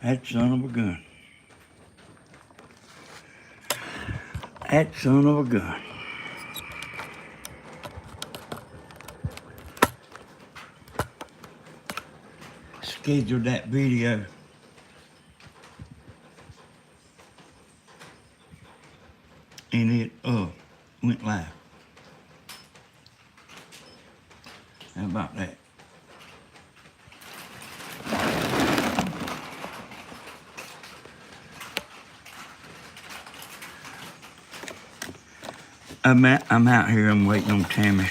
That son of a gun. That son of a gun. Scheduled that video. And it went live. How about that? I'm out here, I'm waiting on Tammy.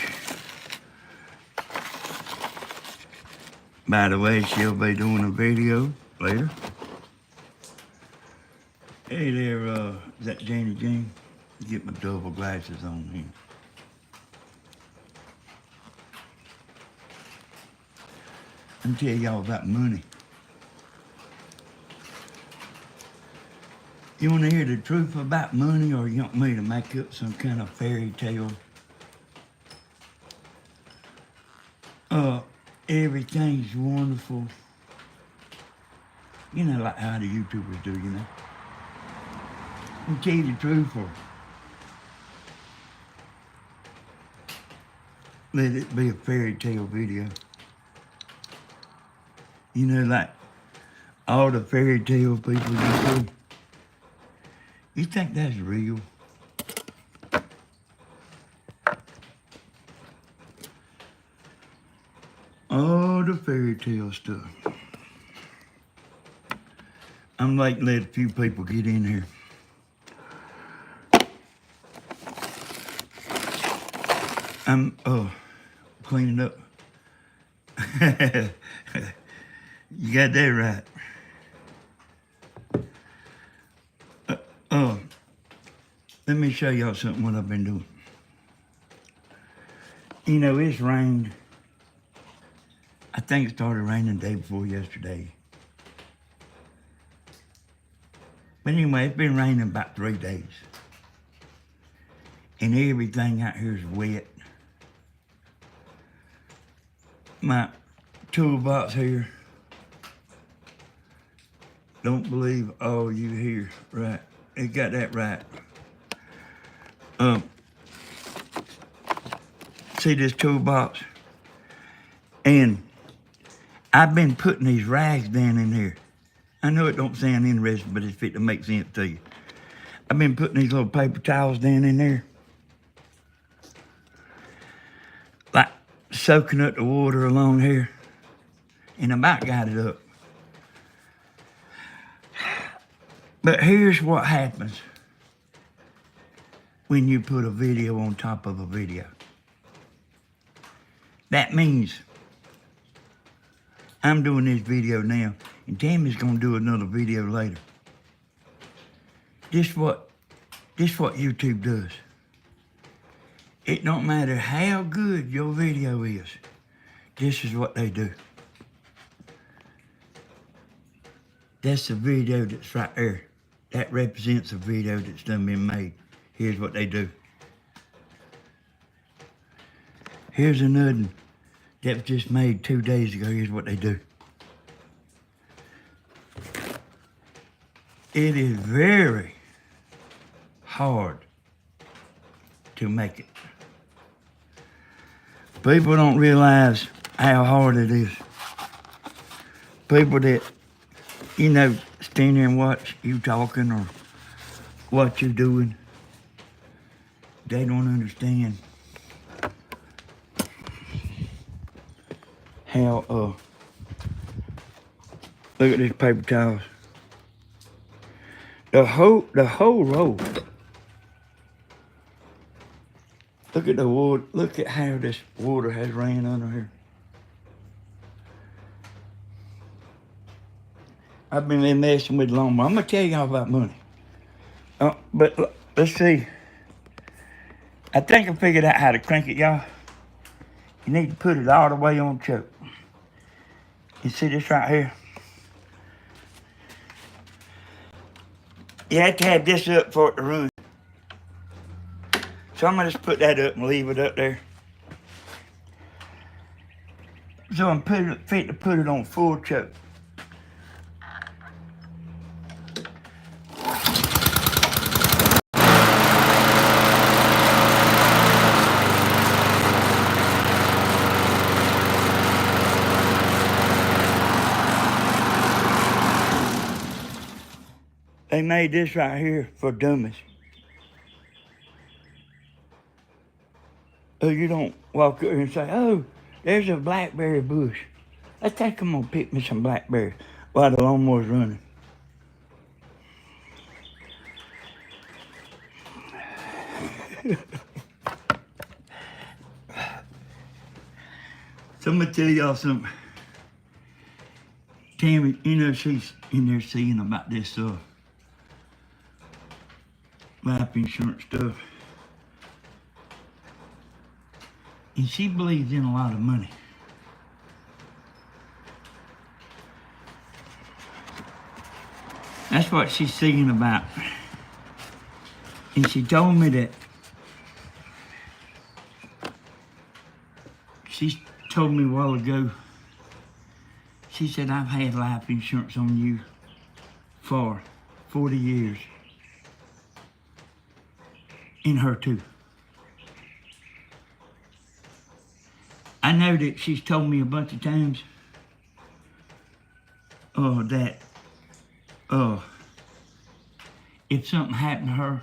By the way, she'll be doing a video later. Hey there, is that Janie Jean? Get my double glasses on here. Let me tell y'all about money. You want to hear the truth about money, or you want me to make up some kind of fairy tale? Everything's wonderful. You know, like how the YouTubers do, you know. I'll tell you the truth, or let it be a fairy tale video. You know, like all the fairy tale people you see. You think that's real? All the fairy tale stuff. I'm like, let a few people get in here. I'm cleaning up. You got that right. Let me show y'all something what I've been doing. You know, it's rained. I think it started raining the day before yesterday. But anyway, it's been raining about 3 days. And everything out here is wet. My toolbox here. Don't believe all you hear, right? It got that right. See this toolbox? And I've been putting these rags down in here. I know it don't sound interesting, but it's fit to make sense to you. I've been putting these little paper towels down in there. Like soaking up the water along here. And I about got it up. But here's what happens when you put a video on top of a video. That means I'm doing this video now, and Tammy's gonna do another video later. This what YouTube does. It don't matter how good your video is, this is what they do. That's a video that's right there. That represents a video that's done been made. Here's what they do. Here's another one that was just made 2 days ago. Here's what they do. It is very hard to make it. People don't realize how hard it is. People that, you know, stand there and watch you talking or what you're doing, they don't understand how, look at these paper towels. The whole roll. Look at the water, look at how this water has ran under here. I've been messing with the lawnmower. I'm gonna tell y'all about money. But let's see. I think I figured out how to crank it, y'all. You need to put it all the way on choke. You see this right here? You have to have this up for it to run. So I'm gonna just put that up and leave it up there. So I'm fit to put it on full choke. They made this right here for dummies. Oh, you don't walk up and say, oh, there's a blackberry bush. I think I'm gonna pick me some blackberries while the lawnmower's running. So I'm gonna tell y'all something. Tammy, you know, she's in there seeing about this life insurance stuff. And she believes in a lot of money. That's what she's seeing about. And she told me that she told me a while ago, she said, I've had life insurance on you for 40 years. In her too. I know that she's told me a bunch of times that if something happened to her,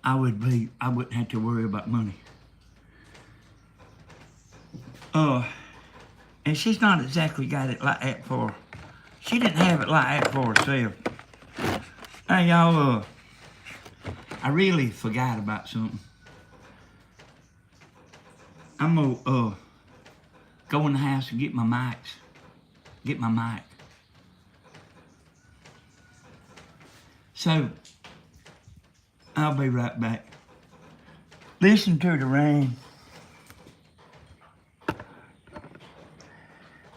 I wouldn't have to worry about money. And she's not exactly got it like that for, she didn't have it like that for herself. Now y'all, I really forgot about something. I'm gonna go in the house and get my mic. So, I'll be right back. Listen to the rain.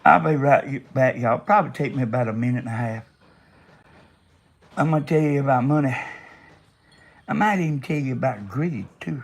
I'll be right back, y'all. Probably take me about a minute and a half. I'm gonna tell you about money. I might even tell you about greed too.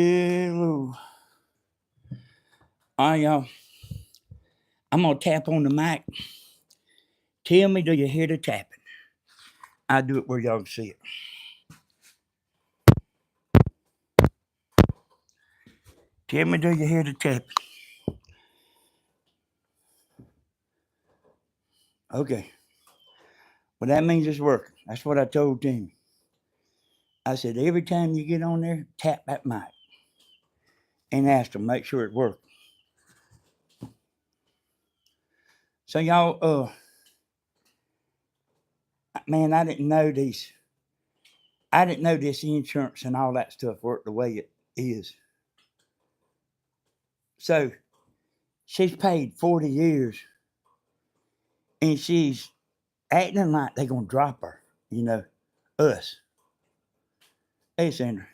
Hello. All right, y'all. I'm gonna tap on the mic. Tell me, do you hear the tapping? I'll do it where y'all can see it. Tell me, do you hear the tapping? Okay. Well, that means it's working. That's what I told Tammy. I said, every time you get on there, tap that mic and ask them, make sure it works. So y'all, man, I didn't know this insurance and all that stuff worked the way it is. So she's paid 40 years and she's acting like they're gonna drop her, us. Hey, Sandra.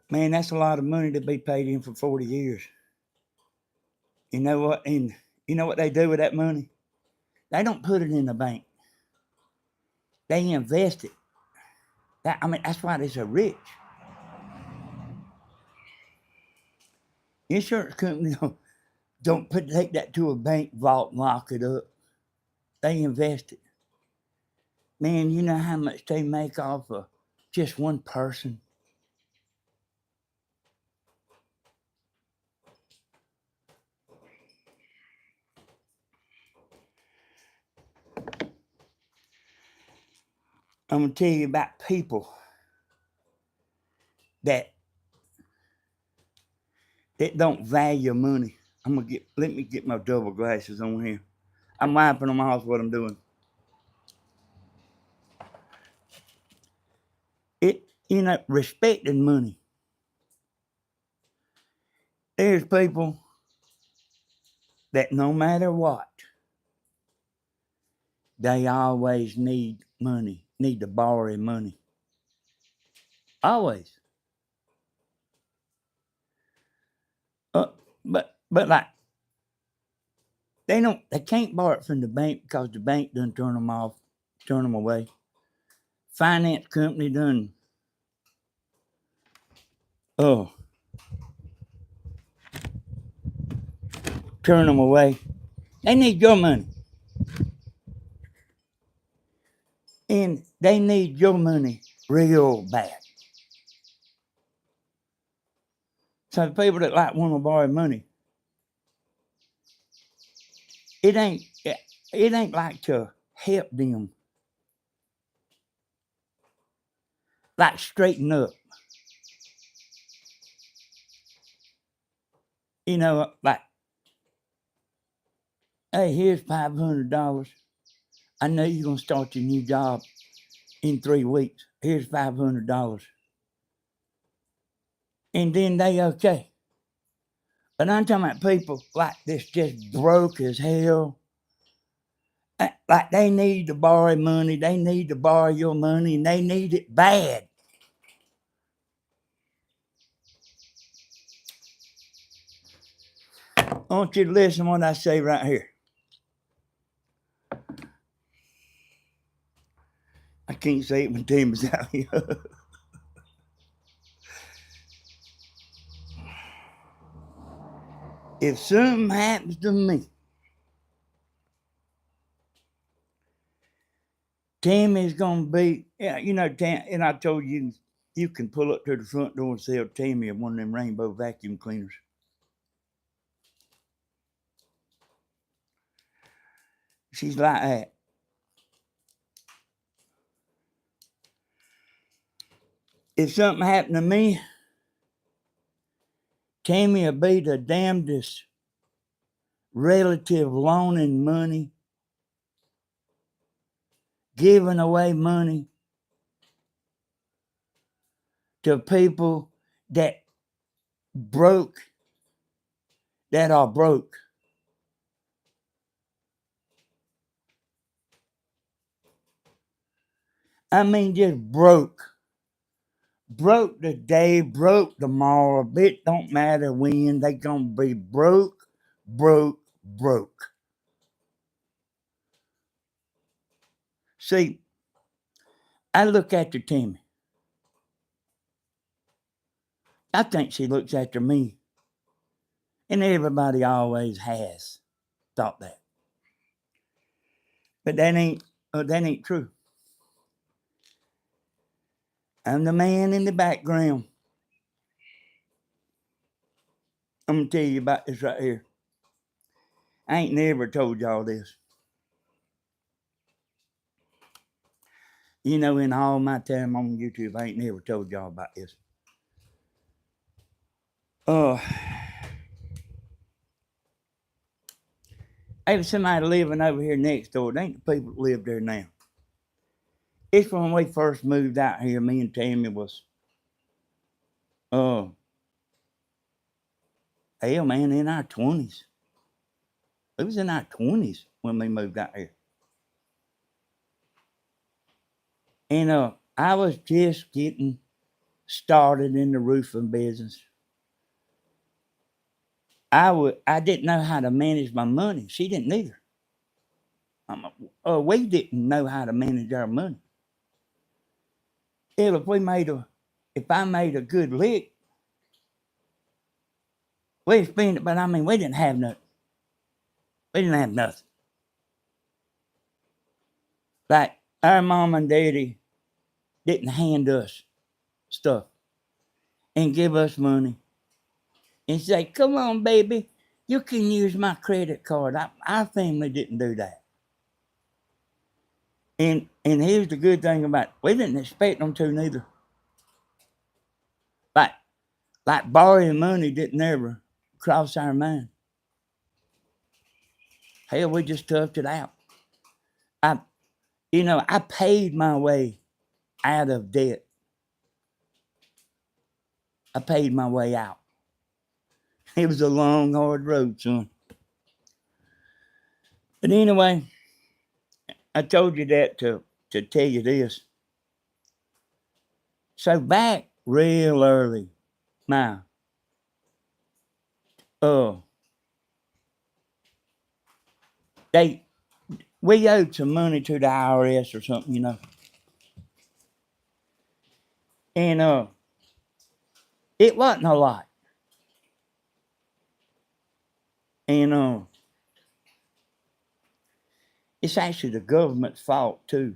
Man, that's a lot of money to be paid in for 40 years. You know what? And you know what they do with that money? They don't put it in the bank. They invest it. That's why they're so rich. Insurance companies don't take that to a bank vault and lock it up. They invest it. Man, you know how much they make off of just one person? I'm gonna tell you about people that don't value money. Let me get my double glasses on here. I'm wiping them off what I'm doing. Respecting money. There's people that no matter what, they always need money, need to borrow money. Always. But like, they can't borrow it from the bank because the bank done turn them off, turn them away. Finance company done turn them away. They need your money. And they need your money real bad. So the people that want to borrow money, it ain't like to help them. Like straighten up. Like, hey, here's $500. I know you're going to start your new job in 3 weeks. Here's $500. And then they okay. But I'm talking about people like this just broke as hell. Like they need to borrow money. They need to borrow your money and they need it bad. I want you to listen to what I say right here. I can't say it when Tammy's out here. If something happens to me, Tammy's gonna be, and I told you, you can pull up to the front door and sell Tammy one of them rainbow vacuum cleaners. She's like that. If something happened to me, Tammy will be the damnedest relative loaning money, giving away money to people that are broke. I mean, just broke. Broke today, broke tomorrow. It don't matter when. They gonna be broke. See, I look after Tammy. I think she looks after me. And everybody always has thought that. But that ain't true. I'm the man in the background. I'm gonna tell you about this right here. I ain't never told y'all this. In all my time on YouTube, I ain't never told y'all about this. There's somebody living over here next door. They ain't the people that live there now. It's when we first moved out here, me and Tammy was, hell man, in our 20s. It was in our 20s when we moved out here. And I was just getting started in the roofing business, I didn't know how to manage my money. She didn't either. We didn't know how to manage our money. Hell, if I made a good lick, we'd spend it, but I mean, we didn't have nothing. We didn't have nothing. Like, our mom and daddy didn't hand us stuff and give us money and say, come on, baby, you can use my credit card. Our family didn't do that. And here's the good thing about it. We didn't expect them to neither. Like borrowing money didn't ever cross our mind. Hell, we just toughed it out. I paid my way out of debt. I paid my way out. It was a long, hard road, son. But anyway, I told you that to tell you this. So back real early, now, we owed some money to the IRS or something, and it wasn't a lot, and it's actually the government's fault too,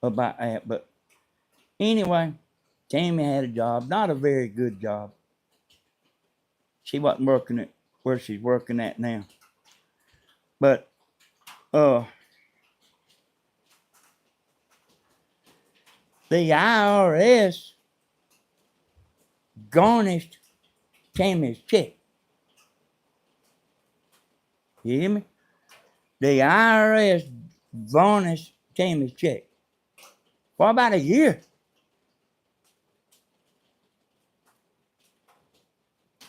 about that. But anyway, Tammy had a job, not a very good job. She wasn't working at where she's working at now. But the IRS garnished Tammy's check. You hear me? The IRS garnished Tammy's check for about a year.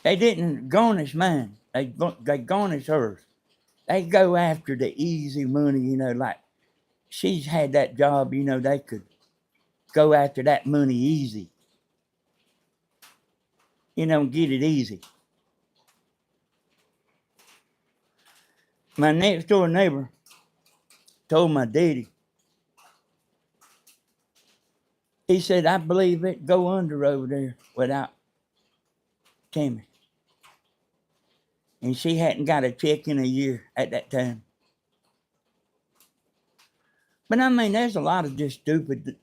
They didn't garnish mine. They garnish hers. They go after the easy money, like she's had that job, they could go after that money easy. Get it easy. My next door neighbor told my daddy, he said, I believe it go under over there without Tammy. And she hadn't got a check in a year at that time. But I mean, there's a lot of just stupid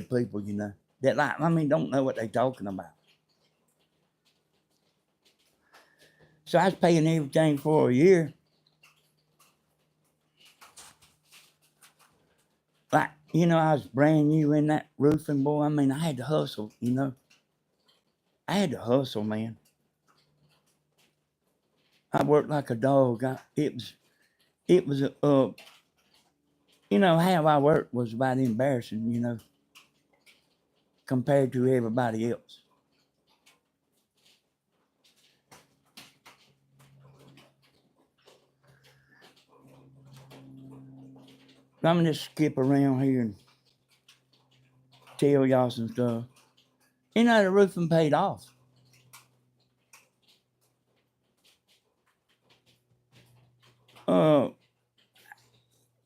people, that don't know what they're talking about. So I was paying everything for a year. Like, I was brand new in that roofing, boy. I mean, I had to hustle, I had to hustle, man. I worked like a dog. It was how I worked was about embarrassing, compared to everybody else. I'm gonna just skip around here and tell y'all some stuff. The roofing paid off.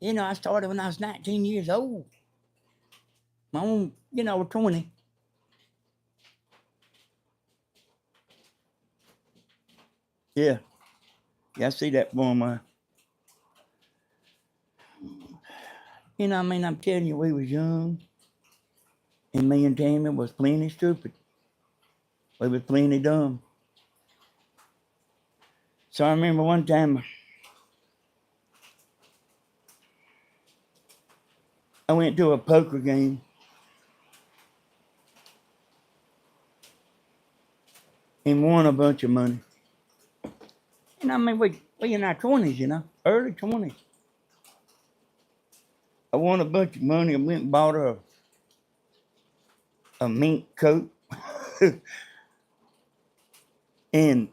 I started when I was 19 years old. My own, 20. Yeah. Yeah, I see that boy, man. I'm telling you, we was young. And me and Tammy was plenty stupid. We was plenty dumb. So I remember one time I went to a poker game. And won a bunch of money. And we in our 20s, early 20s. I won a bunch of money. I went and bought her a mink coat and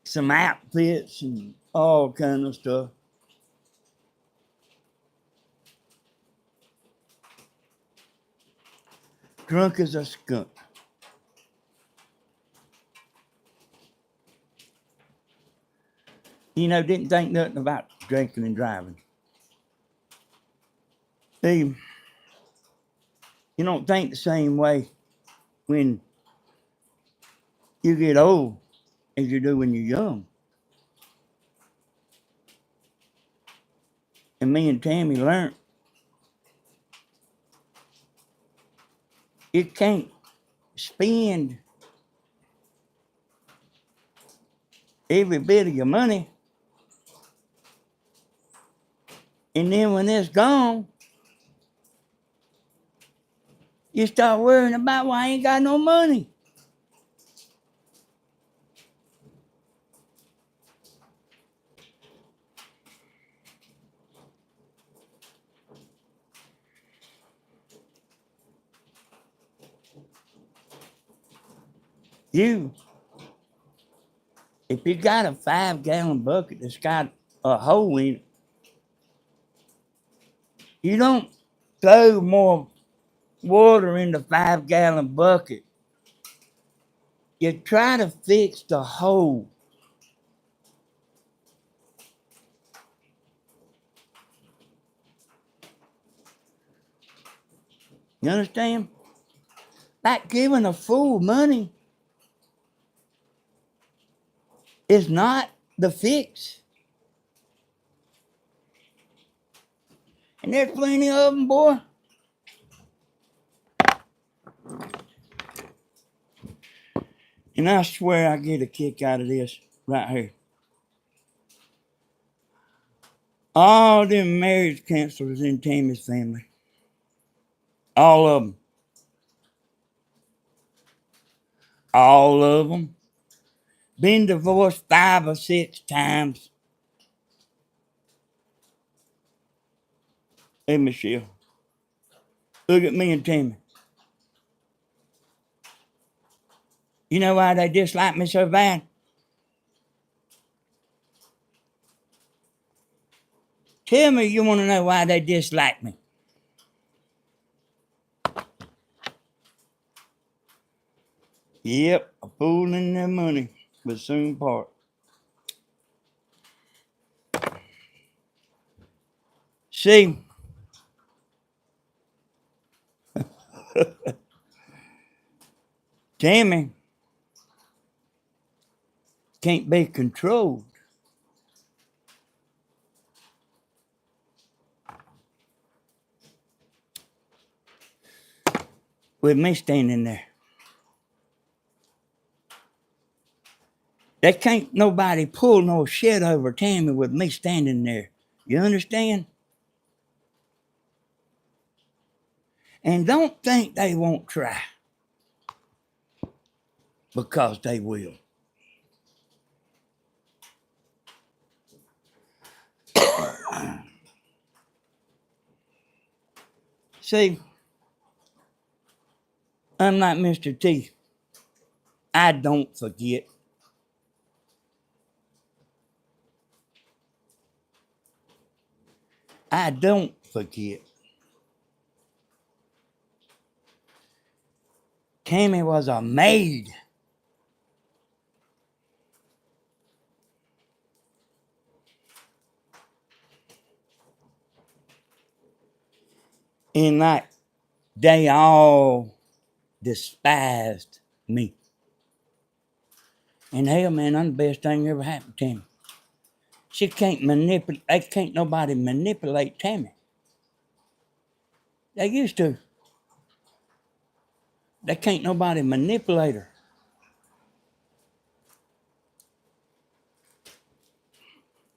some outfits and all kind of stuff. drunk as a skunk. You know, didn't think nothing about drinking and driving. See, you don't think the same way when you get old as you do when you're young. And me and Tammy learned you can't spend every bit of your money, and then when it's gone, you start worrying about why I ain't got no money. If you got a 5-gallon bucket that's got a hole in it, you don't throw more water in the 5-gallon bucket. You try to fix the hole. You understand? Like giving a fool money is not the fix. And there's plenty of them, boy. And I swear I get a kick out of this right here. All them marriage counselors in Tammy's family. All of them. All of them. Been divorced 5 or 6 times. Hey, Michelle. Look at me and Tammy. You know why they dislike me so bad? Tell me you want to know why they dislike me. Yep, a fool and their money will soon part. See, Tammy can't be controlled. With me standing there. There can't nobody pull no shit over Tammy with me standing there. You understand? And don't think they won't try. Because they will. See, unlike Mr. T, I don't forget. I don't forget. Tammy was a maid. And like they all despised me. And hell, man, I'm the best thing ever happened to Tammy. She can't manipulate. They can't nobody manipulate Tammy. They used to. They can't nobody manipulate her.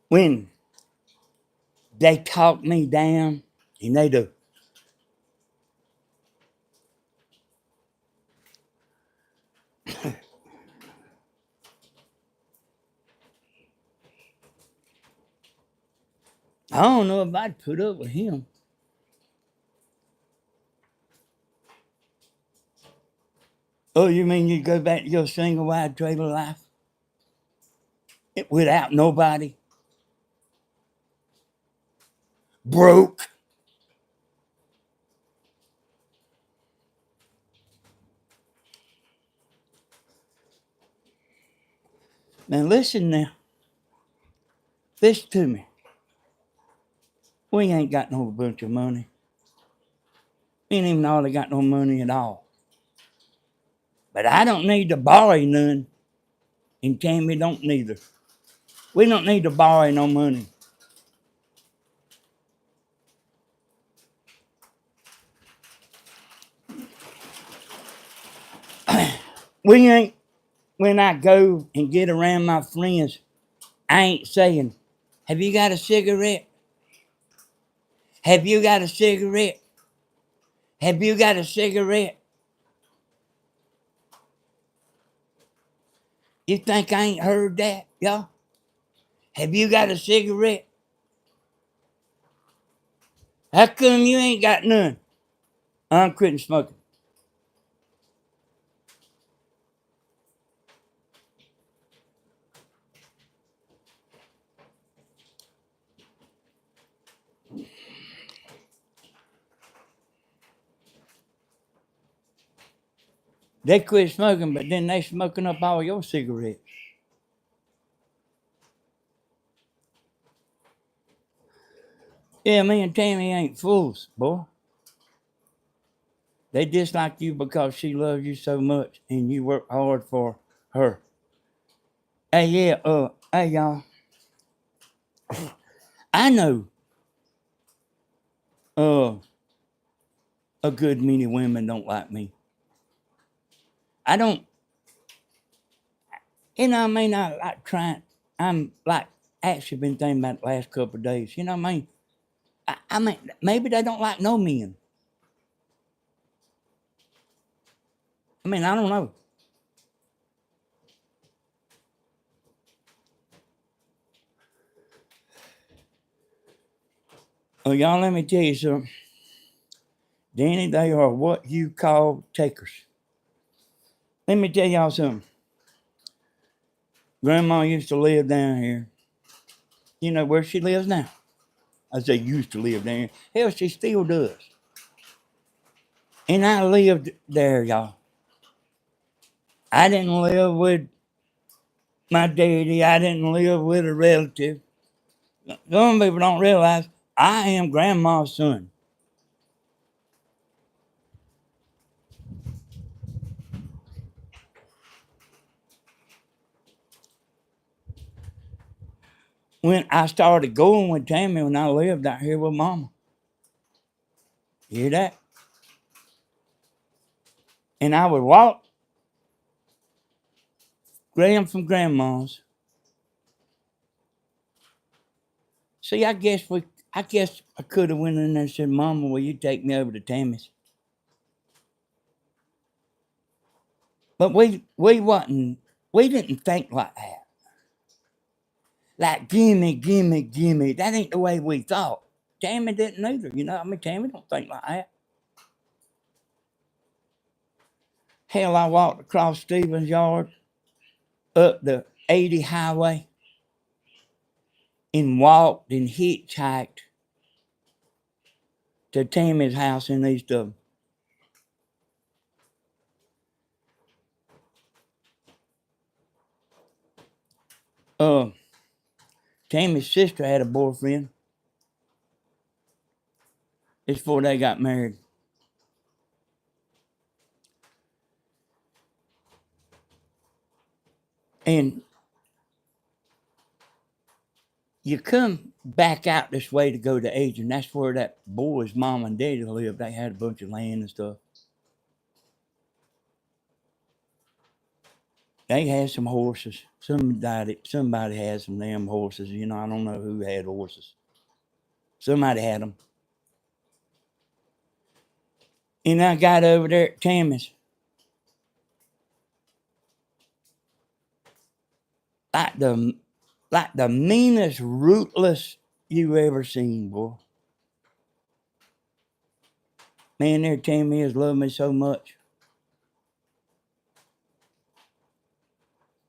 When they talk me down, and they do. I don't know if I'd put up with him. Oh, you mean you'd go back to your single wide trailer life? Without nobody? Broke? Now listen now. Listen to me. We ain't got no bunch of money. We ain't even hardly got no money at all. But I don't need to borrow none. And Tammy don't neither. We don't need to borrow no money. We ain't, when I go and get around my friends, I ain't saying, have you got a cigarette? Have you got a cigarette? Have you got a cigarette? You think I ain't heard that, y'all? Have you got a cigarette? How come you ain't got none? I'm quitting smoking. They quit smoking, but then they smoking up all your cigarettes. Yeah, me and Tammy ain't fools, boy. They dislike you because she loves you so much and you work hard for her. Hey, yeah, hey, y'all. I know a good many women don't like me. I don't, I may not like trying. I'm like actually been thinking about the last couple of days. You know what I mean? I mean, maybe they don't like no men. I mean, I don't know. Oh, y'all, let me tell you something. Danny, they are what you call takers. Let me tell y'all something. Grandma used to live down here. You know where she lives now? I say used to live down here. Hell, she still does. And I lived there, y'all. I didn't live with my daddy. I didn't live with a relative. Some people don't realize I am grandma's son. When I started going with Tammy when I lived out here with Mama. You hear that? And I would walk Graham from Grandma's. See, I guess I could have went in there and said, Mama, will you take me over to Tammy's? But we didn't think like that. Like, gimme, gimme, gimme. That ain't the way we thought. Tammy didn't either. You know, I mean, Tammy don't think like that. Hell, I walked across Stevens' yard up the 80 highway and walked and hitchhiked to Tammy's house in East Dublin. Tammy's sister had a boyfriend. It's before they got married. And you come back out this way to go to Adrian. That's where that boy's mom and daddy lived. They had a bunch of land and stuff. They had some horses. Somebody had some damn horses. You know, I don't know who had horses. Somebody had them. And I got over there at Tammy's. Like the meanest, rootless you ever seen, boy. Man, their Tammy has loved me so much.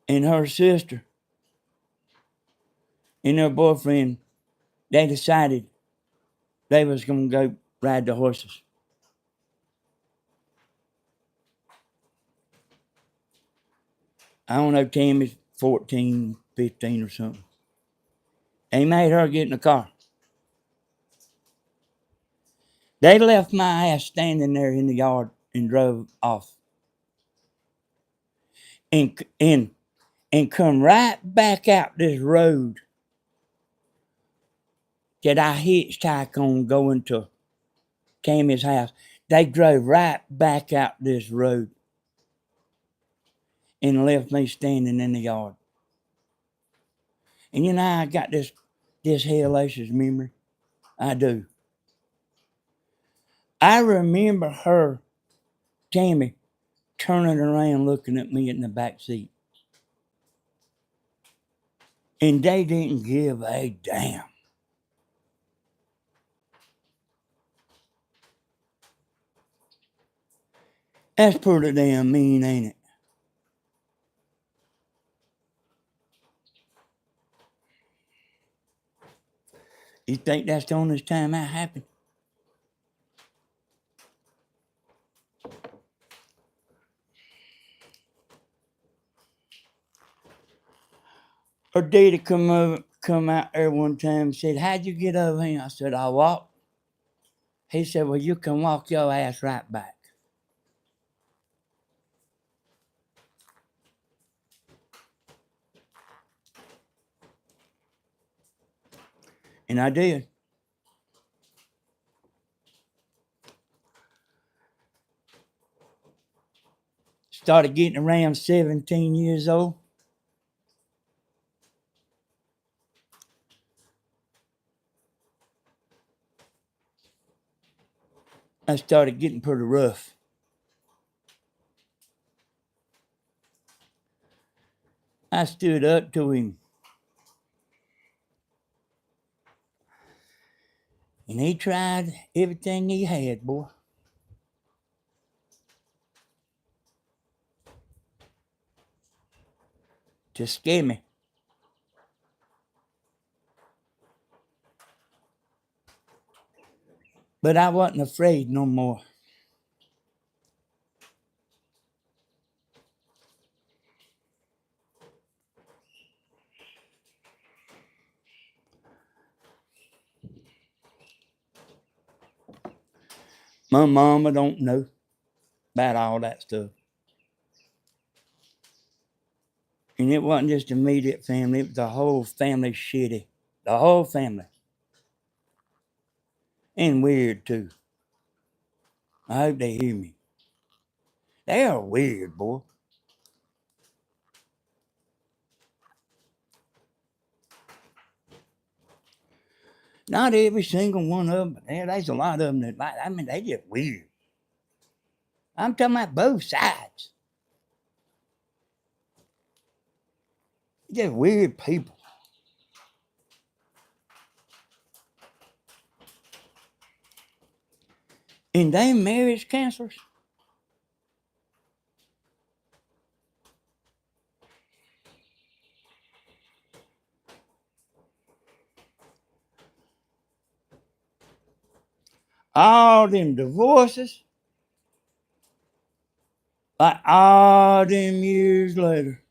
And her sister and her boyfriend, they decided they was going to go ride the horses. I don't know, Tammy's 14, 15 or something. And he made her get in the car. They left my ass standing there in the yard and drove off. And come right back out this road that I hitchhiked on going to Tammy's house. They drove right back out this road and left me standing in the yard. And you know, I got this hellacious memory. I do. I remember her, Tammy, turning around looking at me in the back seat. And they didn't give a damn. That's pretty damn mean, ain't it? You think that's the only time that happened? Her daddy come out there one time and said, "How'd you get over here?" I said, "I walked." He said, "Well, you can walk your ass right back." And I did. Started getting around 17 years old. I started getting pretty rough. I stood up to him. And he tried everything he had, boy. To scare me. But I wasn't afraid no more. My mama don't know about all that stuff. And it wasn't just immediate family, it was the whole family shitty. The whole family. And weird too. I hope they hear me. They are weird, boy. Not every single one of them, but there's a lot of them that, I mean, they just weird. I'm talking about both sides. Just weird people. And they marriage counselors. All them divorces, like all them years later.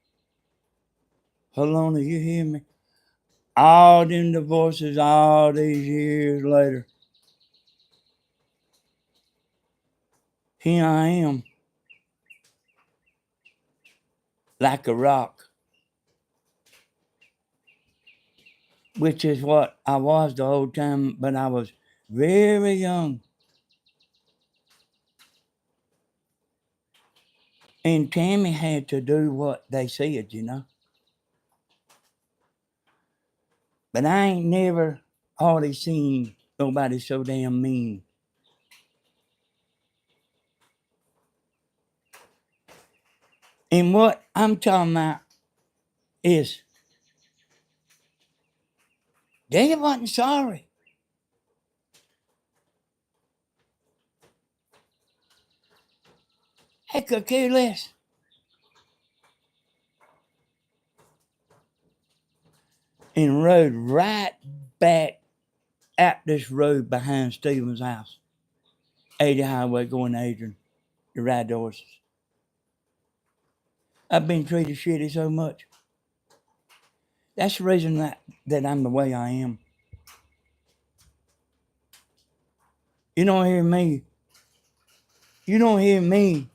Hold on, do you hear me? All them divorces, all these years later. Here I am, like a rock, which is what I was the whole time, but I was very young. And Tammy had to do what they said, you know. But I ain't never hardly seen nobody so damn mean. And what I'm talking about is they wasn't sorry. They could care less. And rode right back out this road behind Stephen's house. 80 highway going to Adrian to ride the horses. I've been treated shitty so much. That's the reason that I'm the way I am. You don't hear me. You don't hear me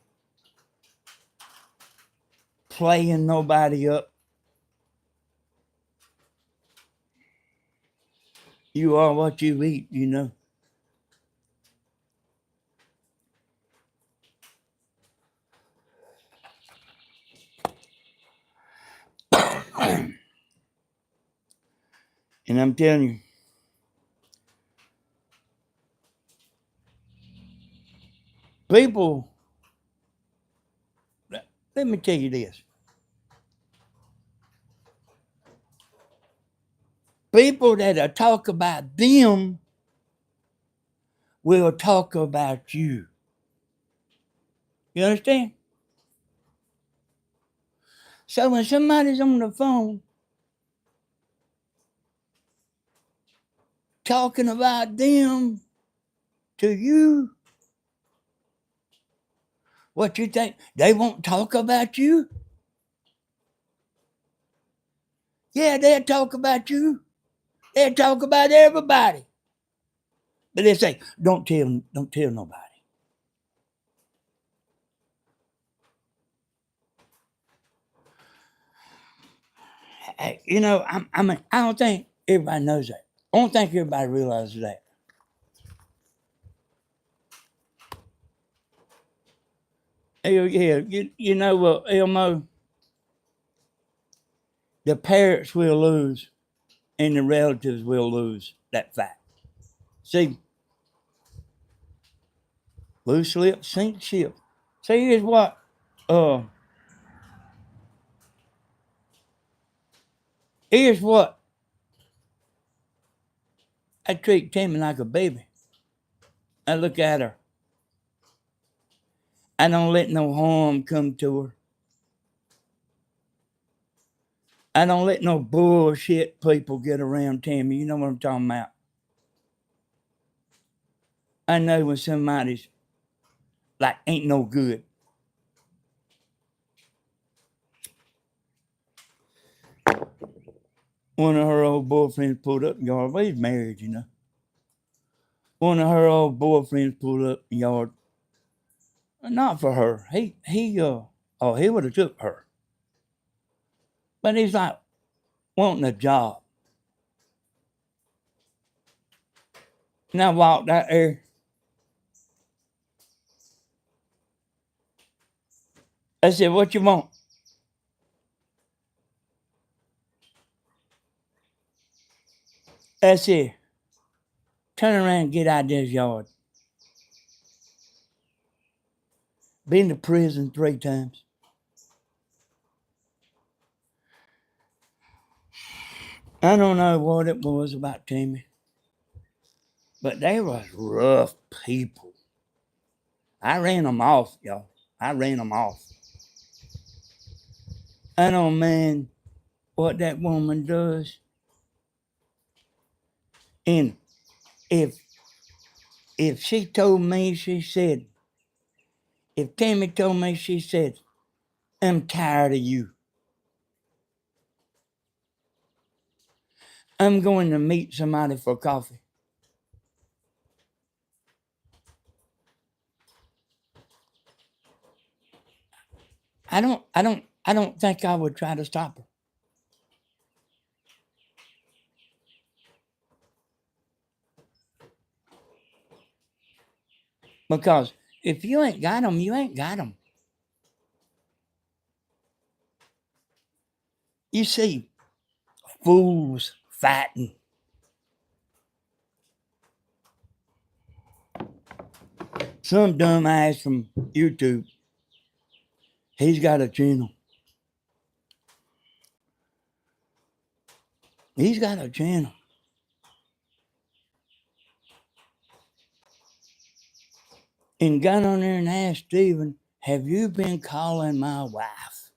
playing nobody up. You are what you eat, you know. And I'm telling you, people, let me tell you this. People that talk about them will talk about you. You understand? So when somebody's on the phone talking about them to you, what you think? They won't talk about you? Yeah, they'll talk about you. They'll talk about everybody. But they say, don't tell nobody. You know, I mean, I don't think everybody knows that. I don't think everybody realizes that. Yeah, you know what, Elmo? The parents will lose and the relatives will lose that fight. See, loose lips sink ship. See, here's what, here's what, I treat Tammy like a baby. I look at her. I don't let no harm come to her. I don't let no bullshit people get around Tammy. You know what I'm talking about. I know when somebody's like ain't no good. One of her old boyfriends pulled up in the yard. Well, he's married, you know. One of her old boyfriends pulled up in the yard. Not for her. He would have took her. But he's like wanting a job. And I walked out there. I said, what you want? I said, turn around and get out of this yard. Been to prison 3 times. I don't know what it was about Tammy, but they was rough people. I ran them off, y'all. I ran them off. I don't mind what that woman does. And if she told me, she said, if Tammy told me, she said, I'm tired of you. I'm going to meet somebody for coffee. I don't think I would try to stop her. Because if you ain't got them, you ain't got them. You see fools fighting. Some dumb ass from YouTube, he's got a channel. He's got a channel. And got on there and asked Stephen, have you been calling my wife?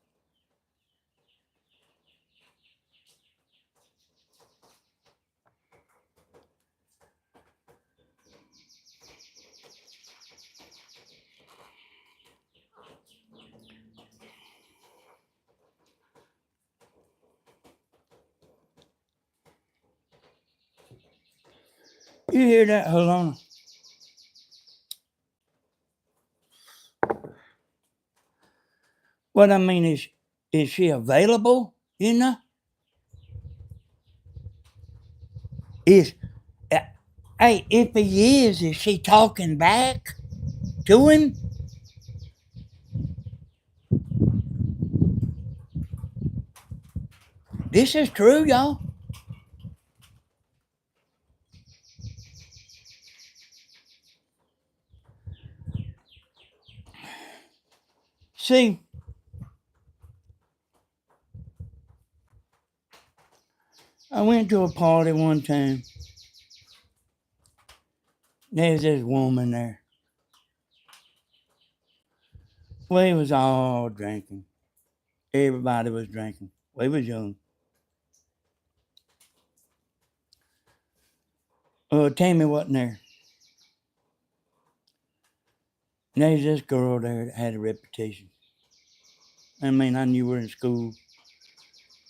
You hear that, Helena? What I mean is she available? You know? Is hey, if he is she talking back to him? This is true, y'all. See, I went to a party one time. There's this woman there. We was all drinking. Everybody was drinking. We was young. Tammy wasn't there. And there's this girl there that had a reputation. I mean, I knew her in school.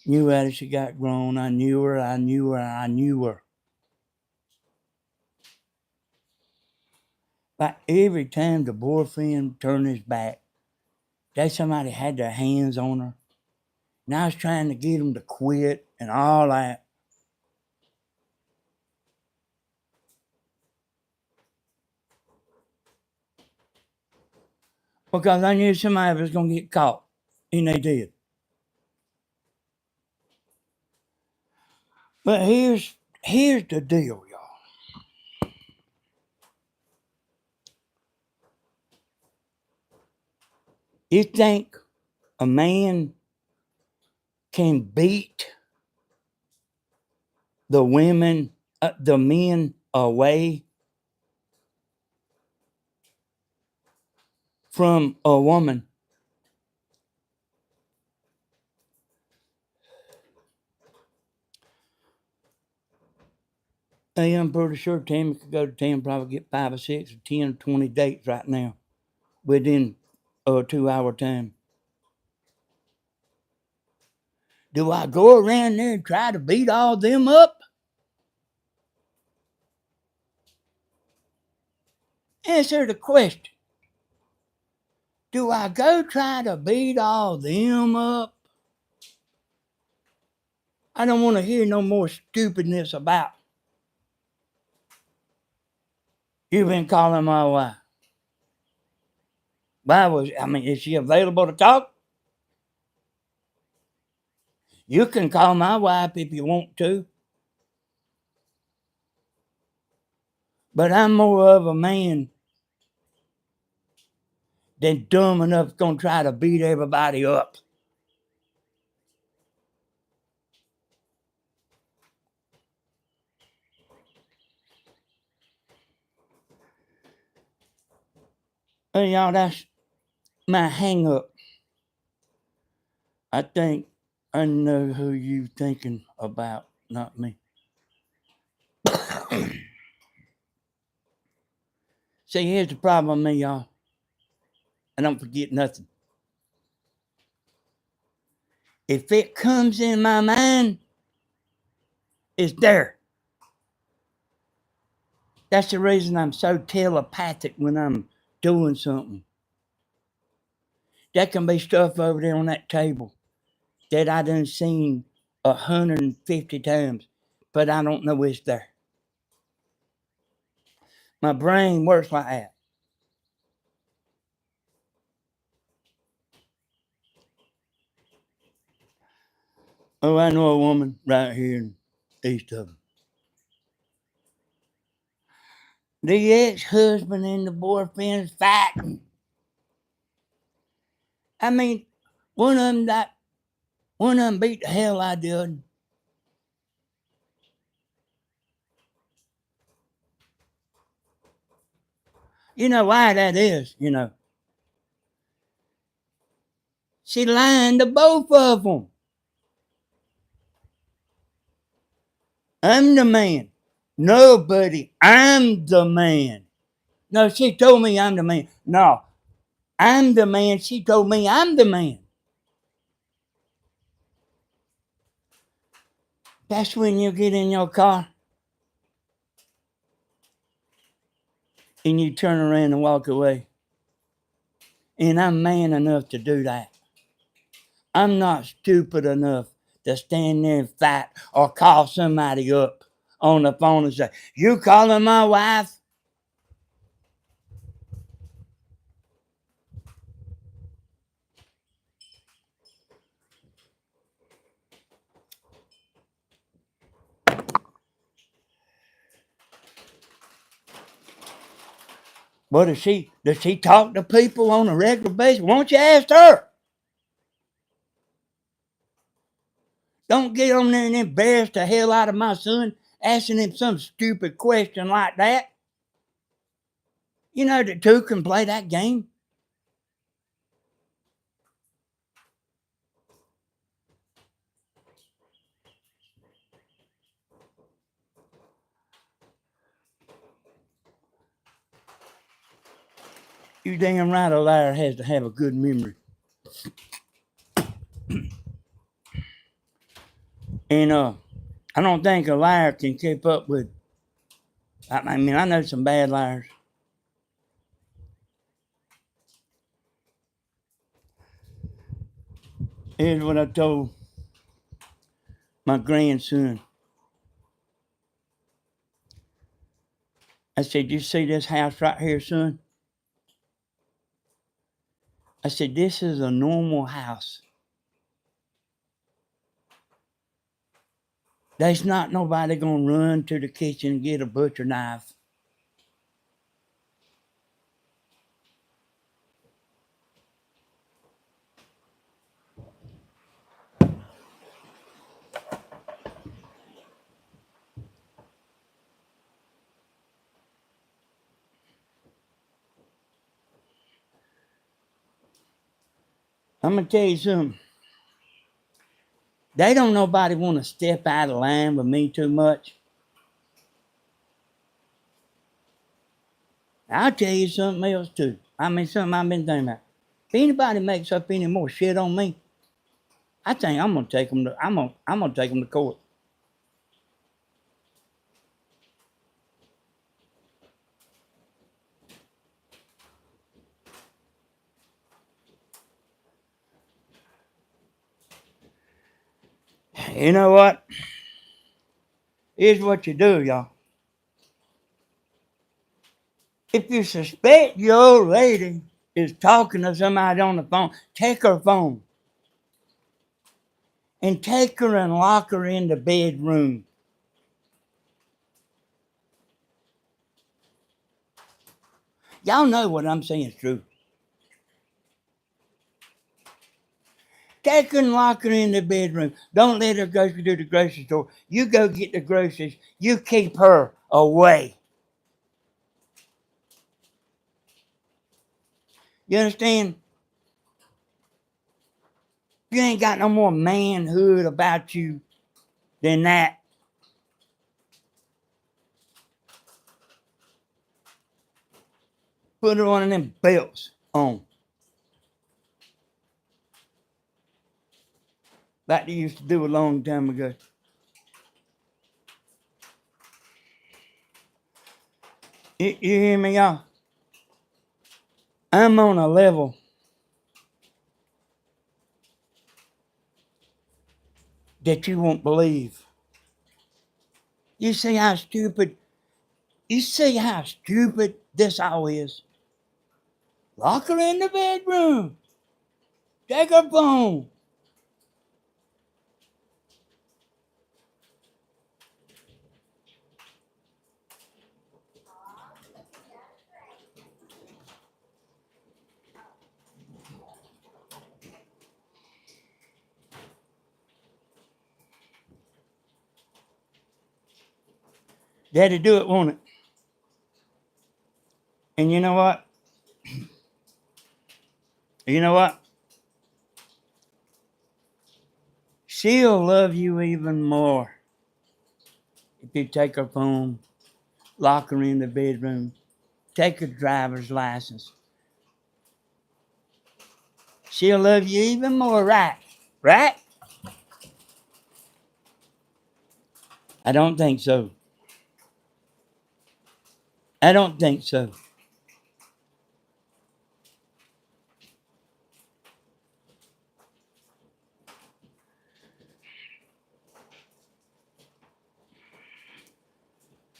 Knew her as she got grown. I knew her. But every time the boyfriend turned his back, that somebody had their hands on her. And I was trying to get them to quit and all that. Because I knew somebody was going to get caught. And they did. But here's the deal, y'all. You think a man can beat the men away from a woman? Hey, I'm pretty sure Tammy could go to town, probably get 5 or 6 or 10 or 20 dates right now within a 2-hour time. Do I go around there and try to beat all them up? Answer the question. Do I go try to beat all them up? I don't want to hear no more stupidness about you've been calling my wife. Is she available to talk? You can call my wife if you want to. But I'm more of a man than dumb enough going to try to beat everybody up. Hey, y'all, that's my hang up. I think I know who you thinking about, not me. See, here's the problem with me, y'all. I don't forget nothing. If it comes in my mind, it's there. That's the reason I'm so telepathic when I'm doing something. That can be stuff over there on that table that I done seen 150 times, but I don't know it's there. My brain works like that. Oh, I know a woman right here in east of them. The ex-husband and the boyfriend's fighting. I mean, one of them beat the hell out of the other. You know why that is, She lying to both of them. I'm the man. Nobody, I'm the man. No, she told me I'm the man. No, I'm the man. She told me I'm the man. That's when you get in your car and you turn around and walk away. And I'm man enough to do that. I'm not stupid enough to stand there and fight or call somebody up on the phone and say, "You calling my wife?" But does she talk to people on a regular basis? Won't you ask her? Don't get on there and embarrass the hell out of my son asking him some stupid question like that. You know the two can play that game. You damn right a liar has to have a good memory. And I don't think a liar can keep up with. I mean, I know some bad liars. Here's what I told my grandson. I said, "You see this house right here, son?" I said, "This is a normal house. There's not nobody gonna run to the kitchen and get a butcher knife. I'm gonna tell you something. They don't nobody want to step out of line with me too much. I'll tell you something else too. I mean, something I've been thinking about. If anybody makes up any more shit on me, I think I'm gonna take them to. I'm gonna take them to court. You know what? Here's what you do, y'all. If you suspect your old lady is talking to somebody on the phone, take her phone and take her and lock her in the bedroom. Y'all know what I'm saying is true. Take her and lock her in the bedroom. Don't let her go to the grocery store. You go get the groceries. You keep her away. You understand? You ain't got no more manhood about you than that. Put her one of them belts on. Like they used to do a long time ago. You hear me, y'all? I'm on a level that you won't believe. You see how stupid this all is? Lock her in the bedroom. Take her phone. Daddy do it, won't it? And you know what? You know what? She'll love you even more if you take her phone, lock her in the bedroom, take her driver's license. She'll love you even more, right? Right? I don't think so. I don't think so.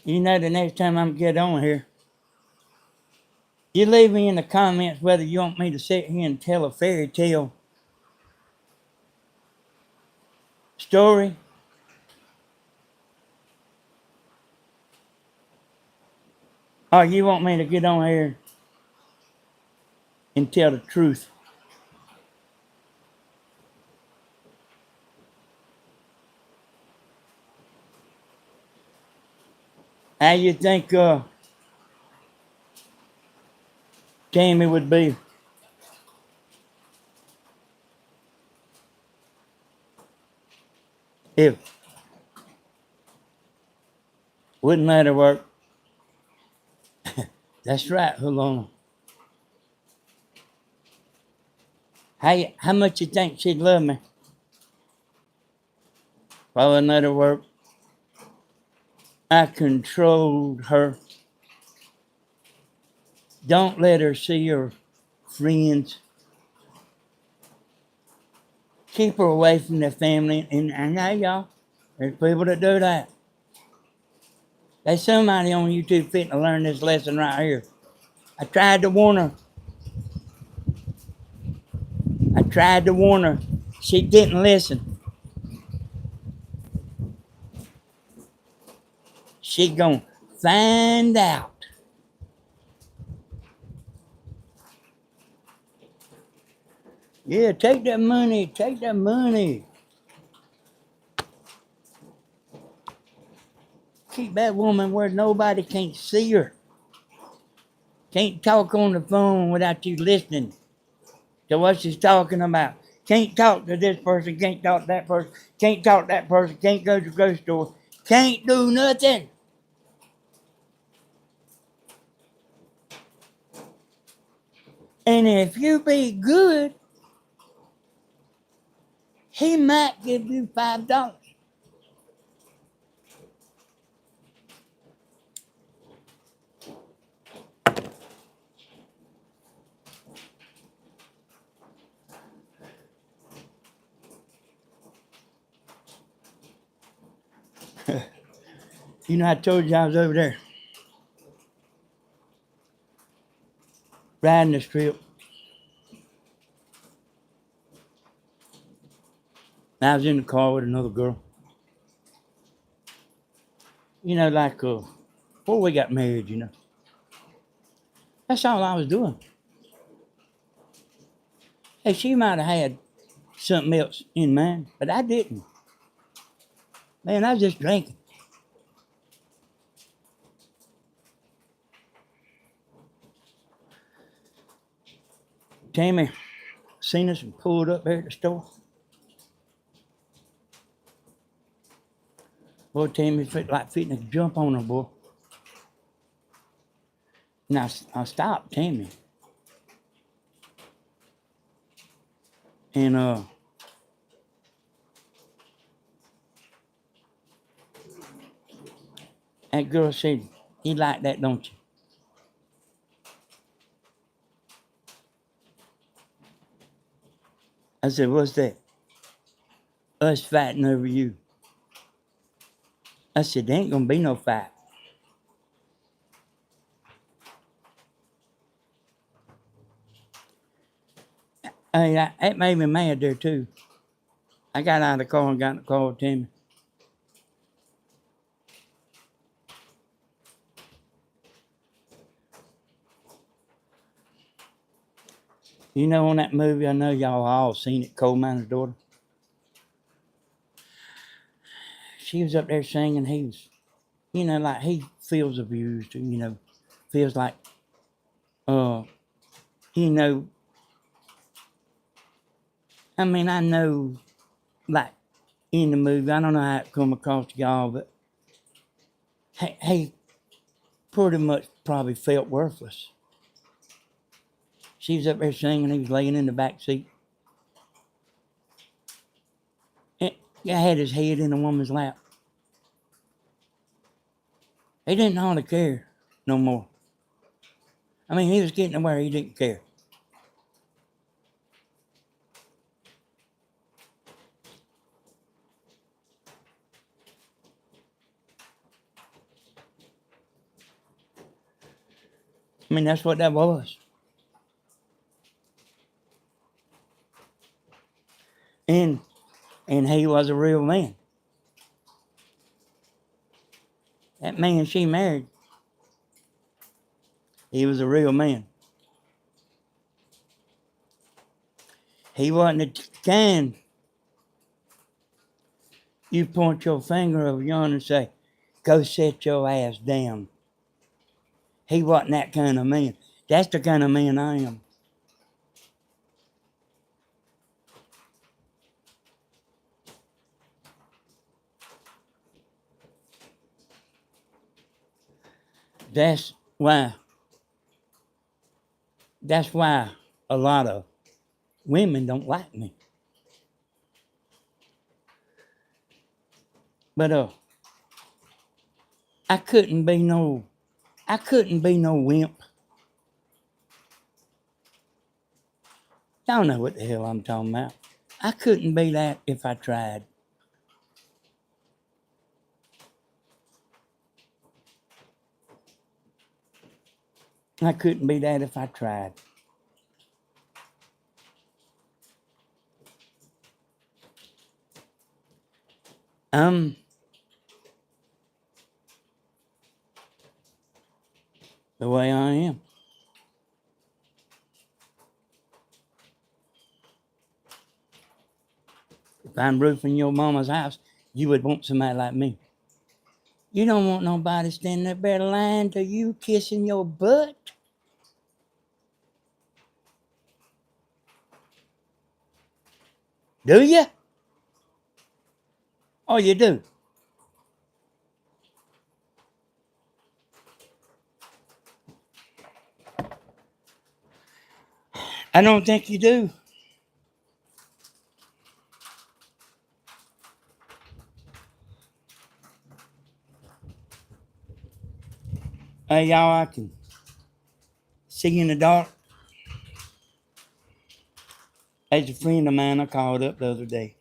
You know, the next time I'm get on here, you leave me in the comments whether you want me to sit here and tell a fairy tale story, or you want me to get on here and tell the truth. How you think Tammy would be if wouldn't let her work? That's right, hold on. How much you think she'd love me if I wouldn't let her work? I controlled her. Don't let her see her friends. Keep her away from the family. And I know y'all, there's people that do that. There's somebody on YouTube fitting to learn this lesson right here. I tried to warn her. She didn't listen. She gonna find out. Yeah, take that money. Take that money. Keep that woman where nobody can't see her. Can't talk on the phone without you listening to what she's talking about. Can't talk to this person, can't talk to that person, can't talk to that person, can't go to the grocery store, can't do nothing. And if you be good, he might give you $5. You know, I told you I was over there riding the strip. And I was in the car with another girl. You know, like before we got married, you know. That's all I was doing. Hey, she might have had something else in mind, but I didn't. Man, I was just drinking. Tammy seen us and pulled up there at the store. Boy, Tammy felt like fitting to jump on her, boy. Now I stopped Tammy. And that girl said, "You like that, don't you?" I said, "What's that?" "Us fighting over you." I said, "There ain't gonna be no fight." Hey, that made me mad there too. I got out of the car and got in the car with Tammy. You know, on that movie, I know y'all all seen it, Coal Miner's Daughter. She was up there singing. He was, you know, like he feels abused. You know, feels like, you know. I mean, I know, like in the movie, I don't know how it come across to y'all, but he pretty much probably felt worthless. She was up there singing. He was laying in the back seat. And he had his head in a woman's lap. He didn't hardly care no more. I mean, he was getting to where he didn't care. I mean, that's what that was. And he was a real man. That man she married, he was a real man. He wasn't the kind you point your finger over yonder and say, go sit your ass down. He wasn't that kind of man. That's the kind of man I am. That's why a lot of women don't like me. But I couldn't be no wimp. Y'all know what the hell I'm talking about. I couldn't be that if I tried. I couldn't be that if I tried. The way I am. If I'm roofing your mama's house, you would want somebody like me. You don't want nobody standing up there lying to you, kissing your butt. Do you? Oh, you do? I don't think you do. Hey, y'all, I can see in the dark. There's a friend of mine I called up the other day.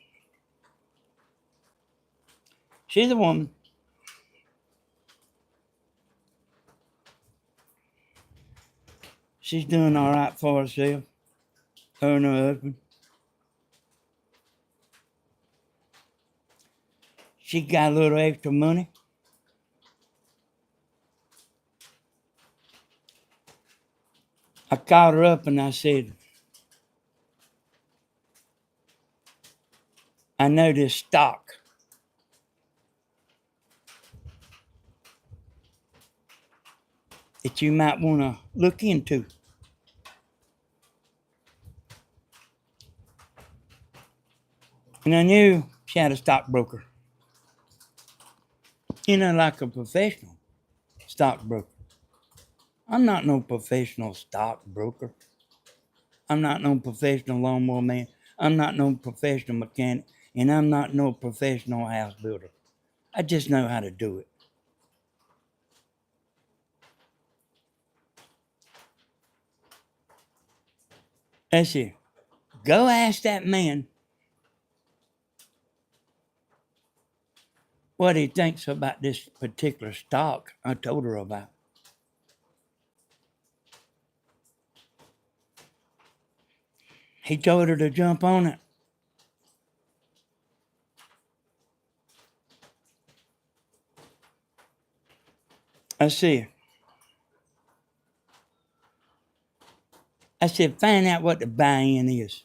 She's a woman. She's doing all right for herself. Her and her husband. She got a little extra money. I called her up and I said, I know this stock that you might want to look into. And I knew she had a stockbroker. You know, like a professional stockbroker. I'm not no professional stockbroker. I'm not no professional lawnmower man. I'm not no professional mechanic. And I'm not no professional house builder. I just know how to do it. That's it. Go ask that man what he thinks about this particular stock I told her about. He told her to jump on it. I said, find out what the buy-in is.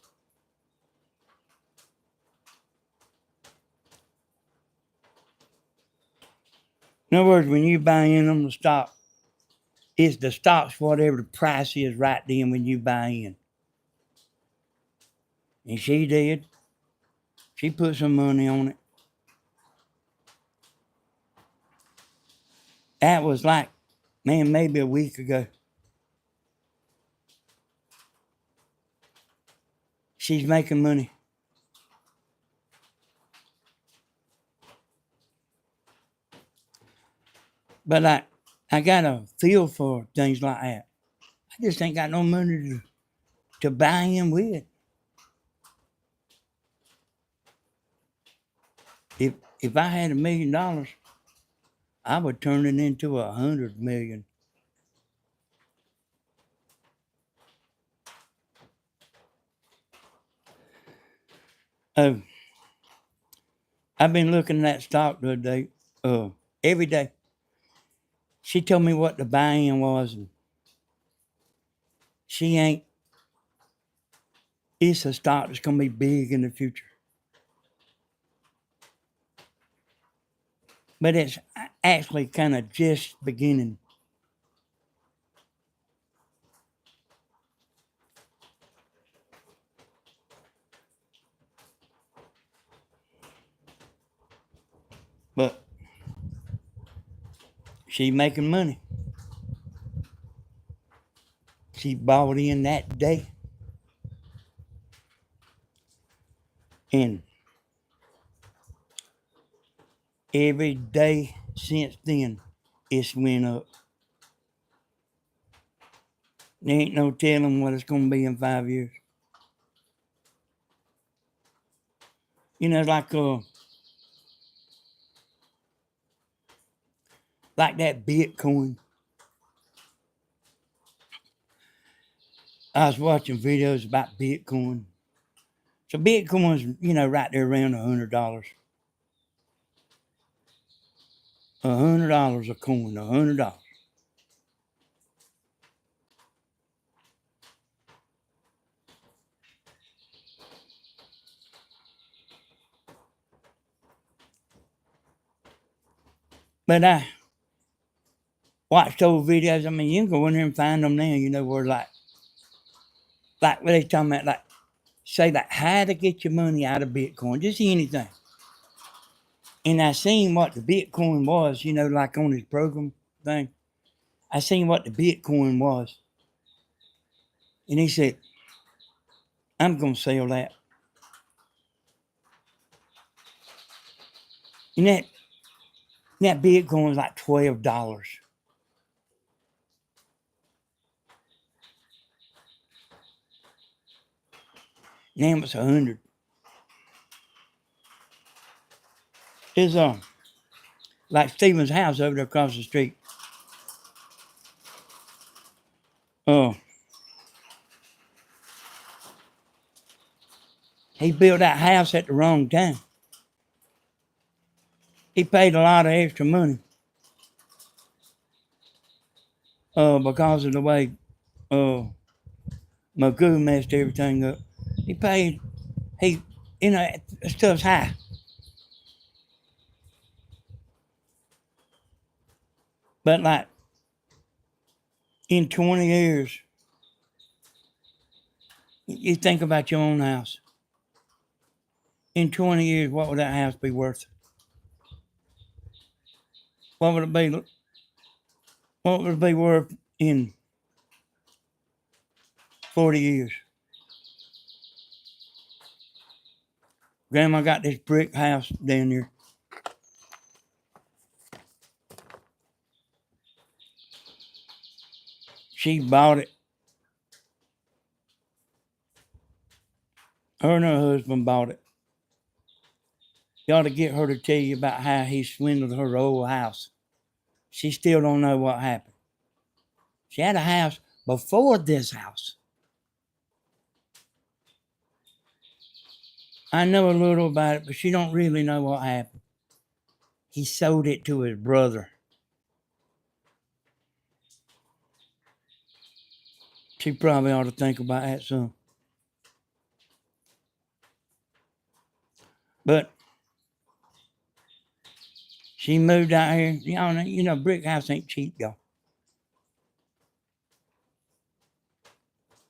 In other words, when you buy in on the stock, it's the stock's whatever the price is right then when you buy in. And she did. She put some money on it. That was like, man, maybe a week ago. She's making money. But I got a feel for things like that. I just ain't got no money to buy in with. If I had $1 million, I would turn it into 100 million. Oh, I've been looking at that stock the other day, every day. She told me what the buy-in was, and she ain't. It's a stock that's going to be big in the future. But it's actually kind of just beginning. But she's making money. She bought in that day. And every day since then, it's went up. There ain't no telling what it's going to be in 5 years. You know, like that Bitcoin. I was watching videos about Bitcoin. So Bitcoin's, right there around $100. $100 a coin, $100. But I watched those videos. I mean, you can go in there and find them now, where like what they talking about, like, say, like, how to get your money out of Bitcoin, just anything. And I seen what the Bitcoin was, like on his program thing. I seen what the Bitcoin was. And he said, I'm going to sell that. And that Bitcoin was like $12. Now it's 100. It's like Stephen's house over there across the street. He built that house at the wrong time. He paid a lot of extra money because of the way Magoo messed everything up. Stuff's high. But like in 20 years, you think about your own house. In 20 years, what would that house be worth? What would it be? What would it be worth in 40 years? Grandma got this brick house down there. She bought it. Her and her husband bought it. You ought to get her to tell you about how he swindled her old house. She still don't know what happened. She had a house before this house. I know a little about it, but she don't really know what happened. He sold it to his brother. She probably ought to think about that some. But she moved out here. Brick house ain't cheap, y'all.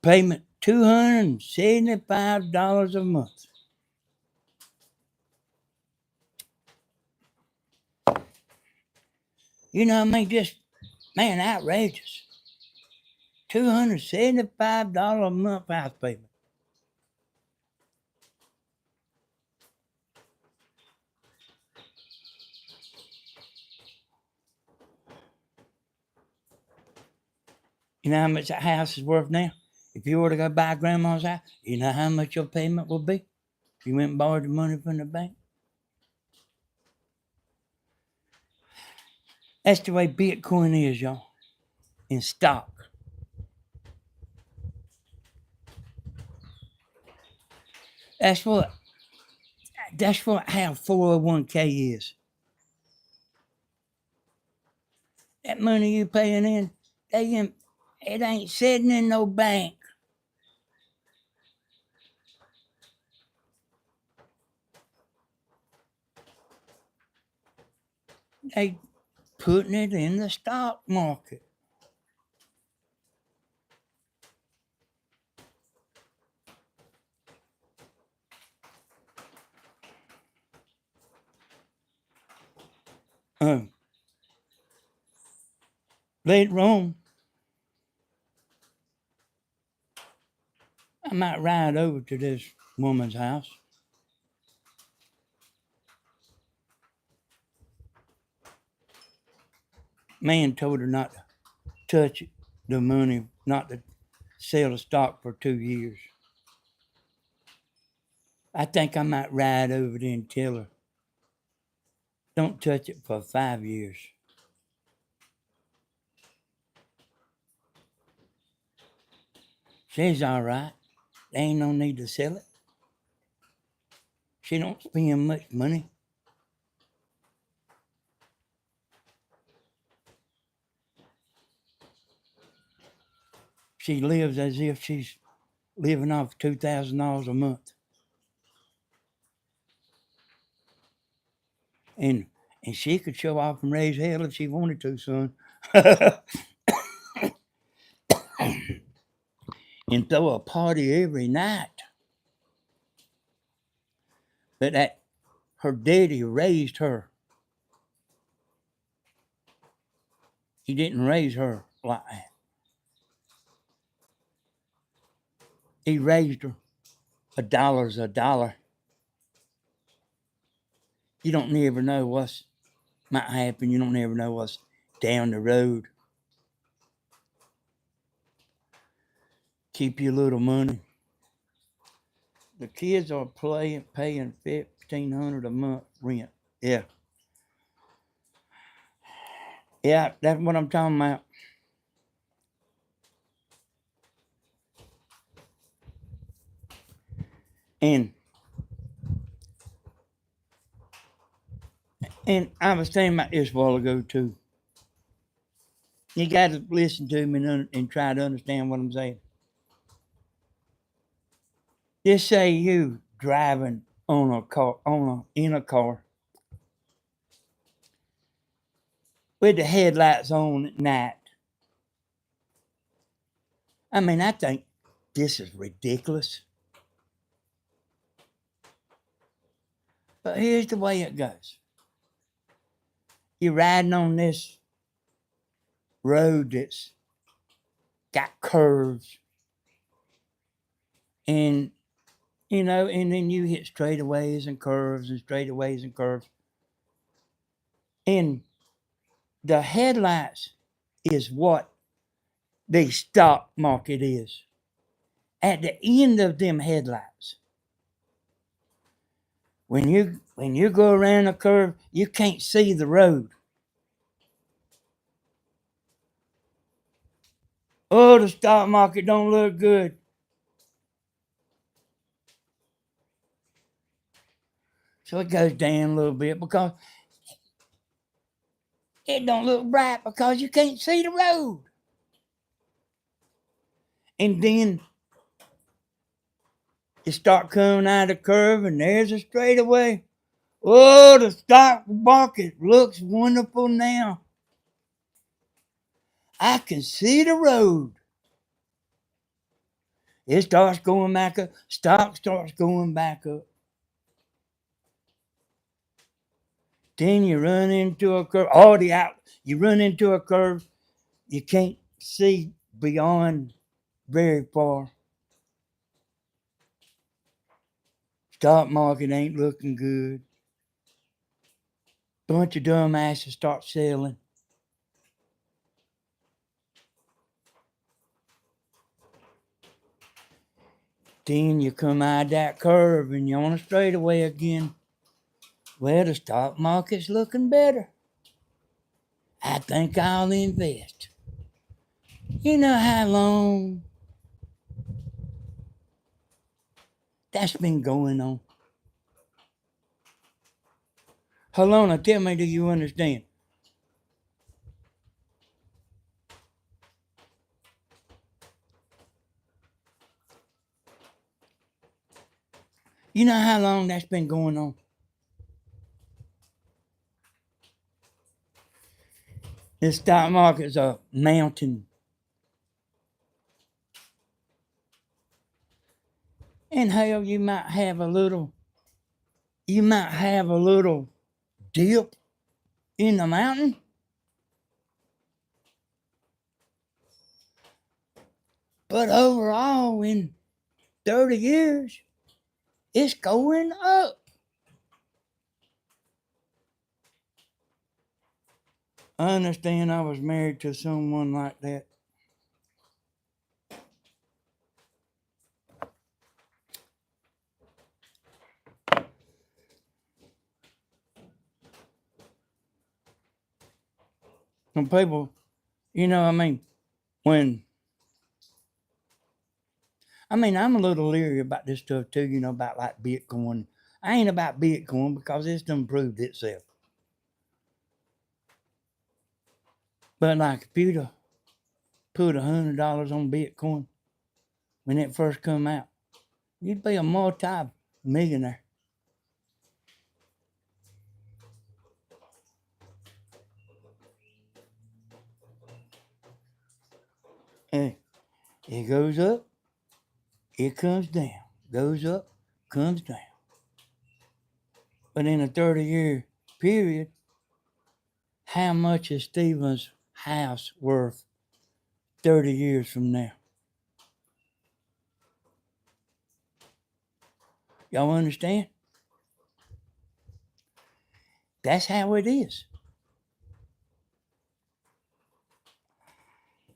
Payment $275 a month. Just, man, outrageous. $275 a month house payment. You know how much that house is worth now? If you were to go buy Grandma's house, you know how much your payment will be? If you went and borrowed the money from the bank? That's the way Bitcoin is, y'all. In stock. That's what That's what how 401k is. That money you paying in, it ain't sitting in no bank. They putting it in the stock market. Later on, I might ride over to this woman's house. Man told her not to touch the money, not to sell the stock for 2 years. I think I might ride over there and tell her, don't touch it for 5 years. She's all right. There ain't no need to sell it. She don't spend much money. She lives as if she's living off $2,000 a month. And she could show off and raise hell if she wanted to, son. And throw a party every night. But that her daddy raised her. He didn't raise her like that. He raised her a dollar's a dollar. You don't never know what's might happen. You don't never know what's down the road. Keep your little money. The kids are paying $1,500 a month rent. Yeah. Yeah, that's what I'm talking about. And I was thinking about this a while ago too. You got to listen to me and try to understand what I'm saying. Just say you driving in a car with the headlights on at night. I mean, I think this is ridiculous. But here's the way it goes. You're riding on this road that's got curves. And, and then you hit straightaways and curves and straightaways and curves. And the headlights is what the stock market is. At the end of them headlights, when you go around a curve, you can't see the road. Oh, the stock market don't look good. So it goes down a little bit because it don't look bright because you can't see the road. And then you start coming out of the curve and there's a straightaway. Oh, the stock market looks wonderful now. I can see the road. It starts going back up. Stock starts going back up. Then you run into a curve. You run into a curve. You can't see beyond very far. Stock market ain't looking good. Bunch of dumbasses start selling. Then you come out that curve and you're on a straightaway again. Well, the stock market's looking better. I think I'll invest. You know how long that's been going on? Hold on, now tell me, do you understand? You know how long that's been going on? The stock market's a mountain. And hell, you might have a little dip in the mountain. But overall, in 30 years, it's going up. I understand I was married to someone like that. Some people, you know, I'm a little leery about this stuff too, you know, about like Bitcoin. I ain't about Bitcoin because it's done proved itself. But like if you'd put $100 on Bitcoin when it first come out, you'd be a multi-millionaire. Hey, it goes up, it comes down. Goes up, comes down. But in a 30-year period, how much is Stephen's house worth 30 years from now? Y'all understand? That's how it is.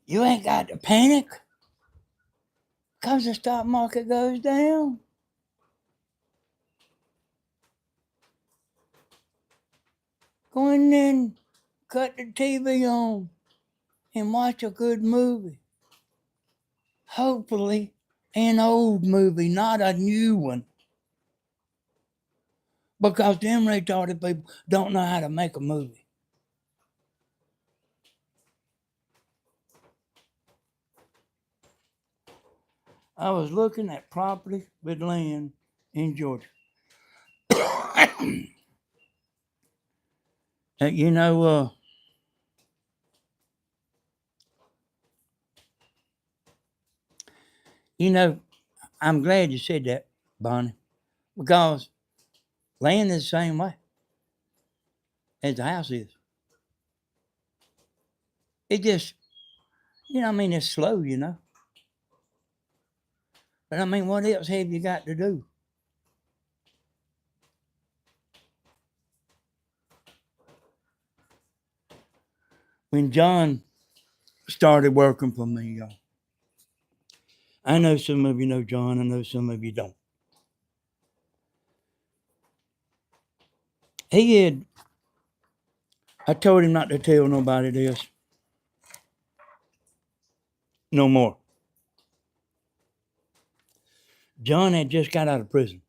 You ain't got to panic because the stock market goes down. Go in there and cut the TV on and watch a good movie. Hopefully, an old movie, not a new one. Because them retarded people don't know how to make a movie. I was looking at property with land in Georgia. You know, I'm glad you said that, Bonnie, because land is the same way as the house is. It just, it's slow, But what else have you got to do? When John started working for me, y'all, I know some of you know John, I know some of you don't. I told him not to tell nobody this no more. John had just got out of prison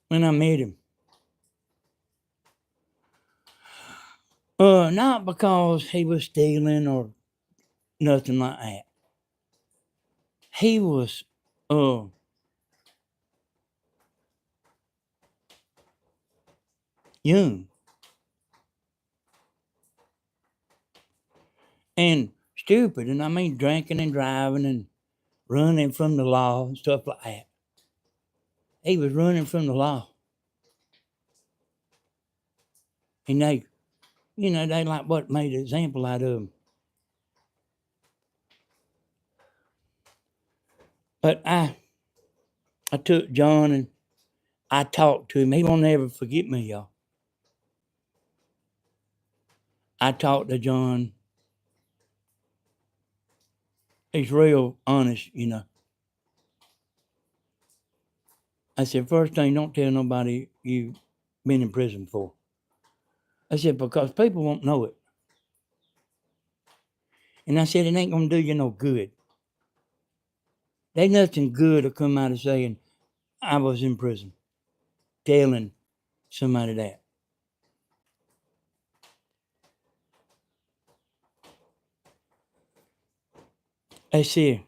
when I met him. Not because he was stealing or nothing like that. He was young and stupid, and drinking and driving and running from the law and stuff like that. He was running from the law. And they like what made an example out of him. But I took John and I talked to him. He won't ever forget me, y'all. I talked to John. He's real honest, I said, first thing, don't tell nobody you've been in prison for. I said, because people won't know it. And I said, it ain't going to do you no good. There's nothing good to come out of saying, I was in prison. telling somebody that. I said,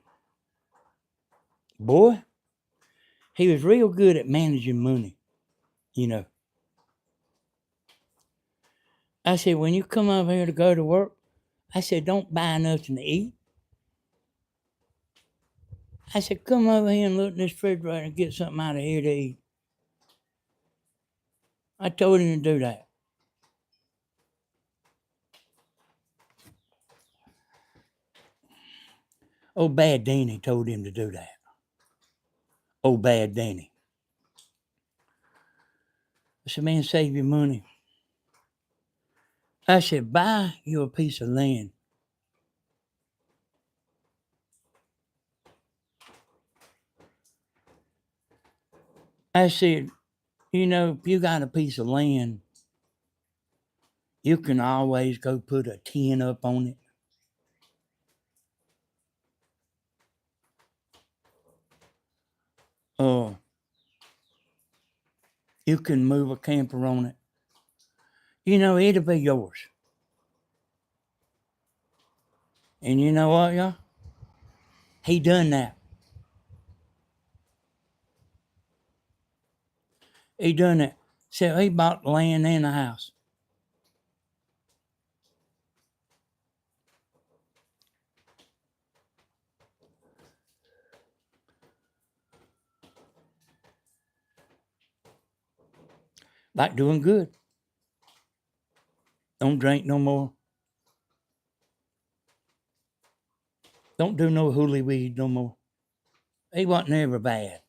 boy, he was real good at managing money, you know. I said, when you come over here to go to work, I said, don't buy nothing to eat. I said, come over here and look in this refrigerator and get something out of here to eat. I told him to do that. Oh, bad Danny told him to do that. Oh, bad Danny. I said, man, save your money. I said, buy you a piece of land. I said, you know, if you got a piece of land, you can always go put a 10 up on it. You can move a camper on it. You know, it'll be yours. And you know what, y'all? He done that. He done it. So he bought the land and the house. Like doing good. Don't drink no more. Don't do no hooly weed no more. He wasn't ever bad.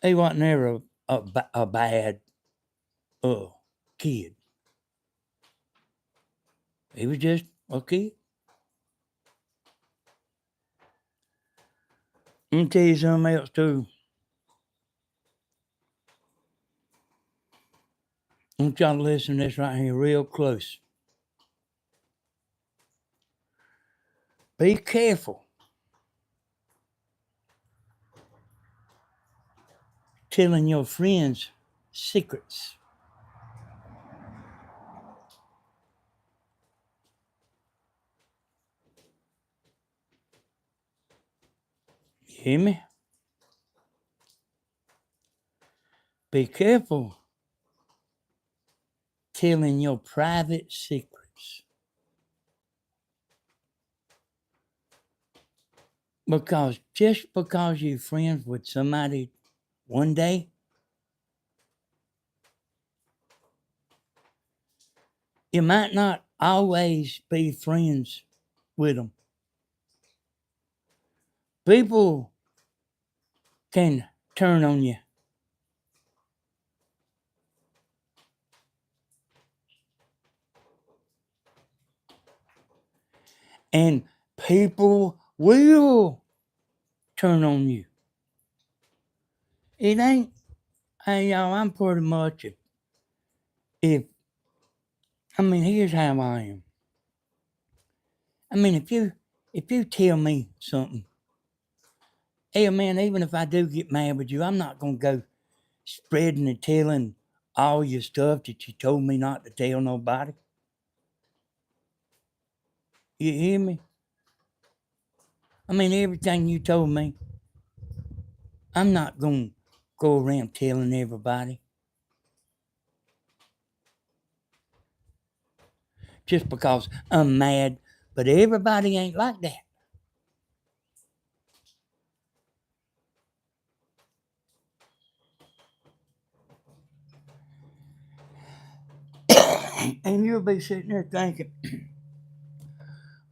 He wasn't ever a bad kid. He was just a kid. Let me tell you something else too. I want y'all to listen to this right here real close. Be careful telling your friends secrets. You hear me? Be careful telling your private secrets. Because just because you're friends with somebody one day, you might not always be friends with them. People can turn on you. And people will turn on you. It ain't, hey y'all, I'm pretty much here's how I am. I mean, if you tell me something, hey man, even if I do get mad with you, I'm not gonna go spreading and telling all your stuff that you told me not to tell nobody. You hear me? I mean, everything you told me, I'm not gonna go around telling everybody. Just because I'm mad, but everybody ain't like that. And you'll be sitting there thinking,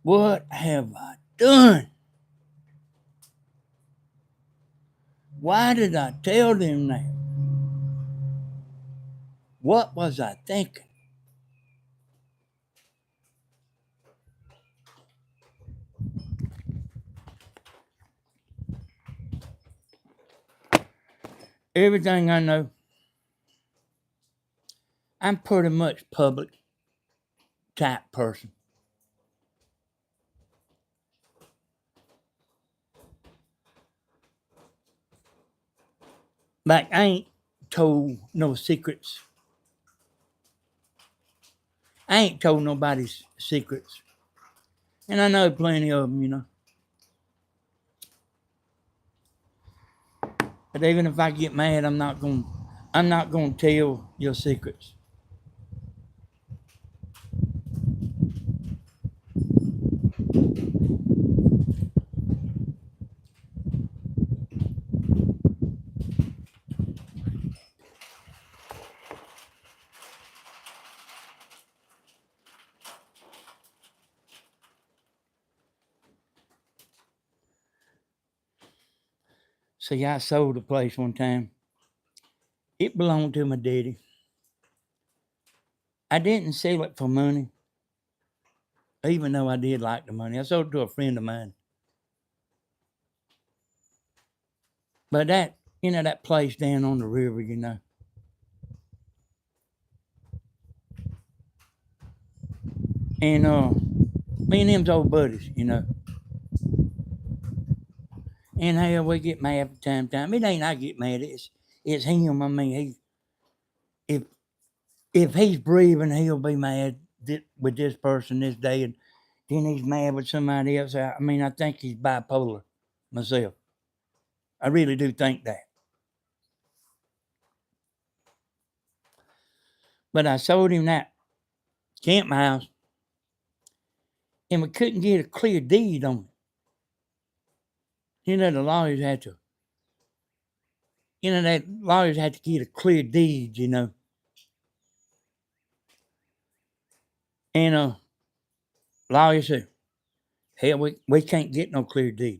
what have I done? Why did I tell them that? What was I thinking? Everything I know, I'm pretty much public type person. Like, I ain't told no secrets. I ain't told nobody's secrets. And I know plenty of them, you know. But even if I get mad, I'm not gonna tell your secrets. See, I sold a place one time. It belonged to my daddy. I didn't sell it for money, even though I did like the money. I sold it to a friend of mine. But that place down on the river, and me and them's old buddies. And hell, we get mad from time to time. It ain't I get mad. It's him. I mean, if if he's breathing, he'll be mad with this person this day, and then he's mad with somebody else. I mean, I think he's bipolar myself. I really do think that. But I sold him that camp house, and we couldn't get a clear deed on it. The lawyers had to. That lawyers had to get a clear deed. And lawyers said, hell, we can't get no clear deed.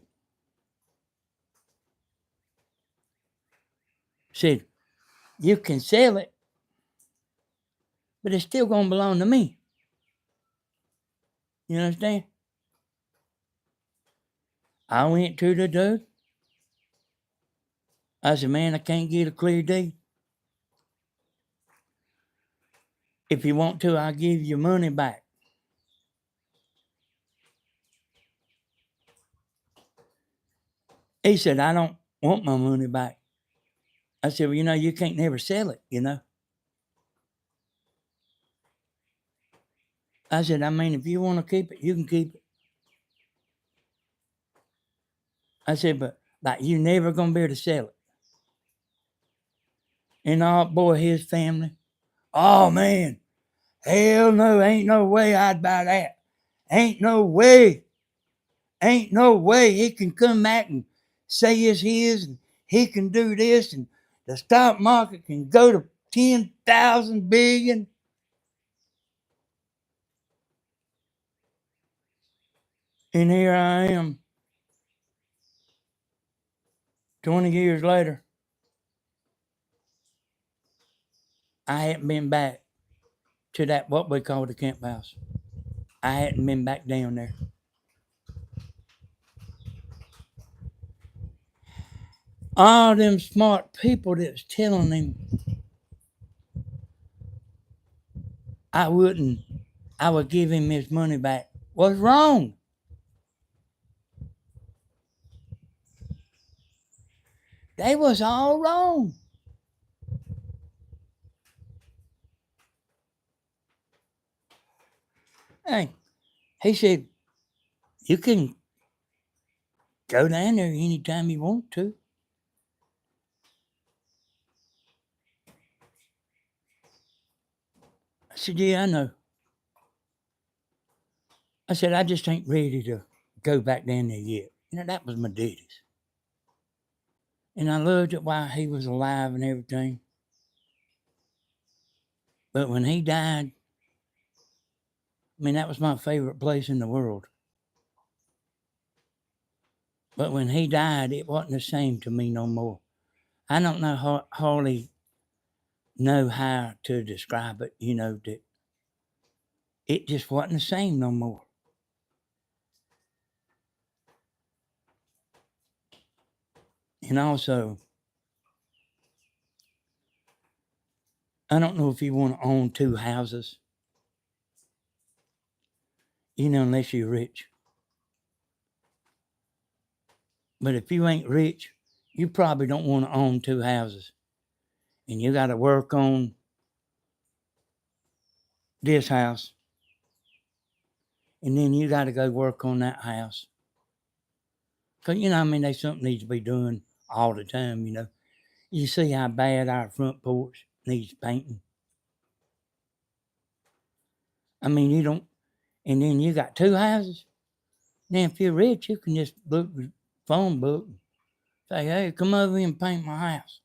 Said, you can sell it, but it's still going to belong to me. You understand? I went to the dude. I said, man, I can't get a clear deed. If you want to, I'll give you money back. He said, I don't want my money back. I said, well, you can't never sell it. I said, I mean, if you want to keep it, you can keep it. I said, but like, you're never going to be able to sell it. And boy, his family, oh man, hell no, ain't no way I'd buy that. Ain't no way. Ain't no way he can come back and say it's his and he can do this and the stock market can go to 10,000 billion. And here I am, 20 years later. I hadn't been back to that, what we call the camp house. I hadn't been back down there. All them smart people that was telling him I would give him his money back was wrong. They was all wrong. Hey, he said, you can go down there anytime you want to. I said, yeah, I know. I said, I just ain't ready to go back down there yet. That was my daddy's. And I loved it while he was alive and everything. But when he died, that was my favorite place in the world. But when he died, it wasn't the same to me no more. I don't know hardly know how to describe it, that it just wasn't the same no more. And also, I don't know if you want to own two houses, unless you're rich. But if you ain't rich, you probably don't want to own two houses. And you got to work on this house. And then you got to go work on that house. Because, there's something needs to be done all the time, You see how bad our front porch needs painting. You don't, and then you got two houses. Now, if you're rich, you can just book the phone book and say, hey, come over here and paint my house.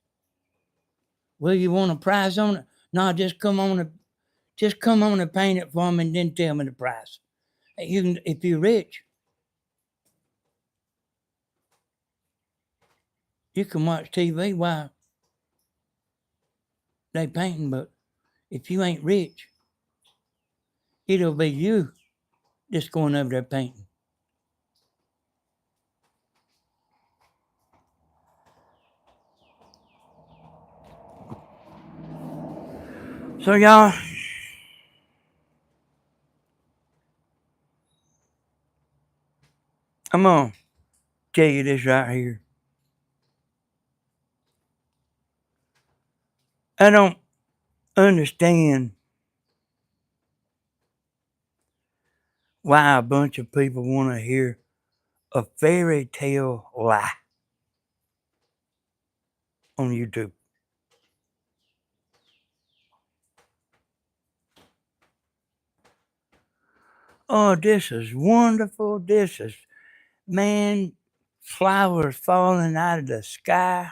Well, you want a price on it? No, just come on and paint it for me and then tell me the price. You can, if you're rich, you can watch TV while they painting, but if you ain't rich, it'll be you just going over there painting. So y'all, I'm gonna tell you this right here. I don't understand why a bunch of people want to hear a fairy tale lie on YouTube. Oh, this is wonderful. This is, man, flowers falling out of the sky.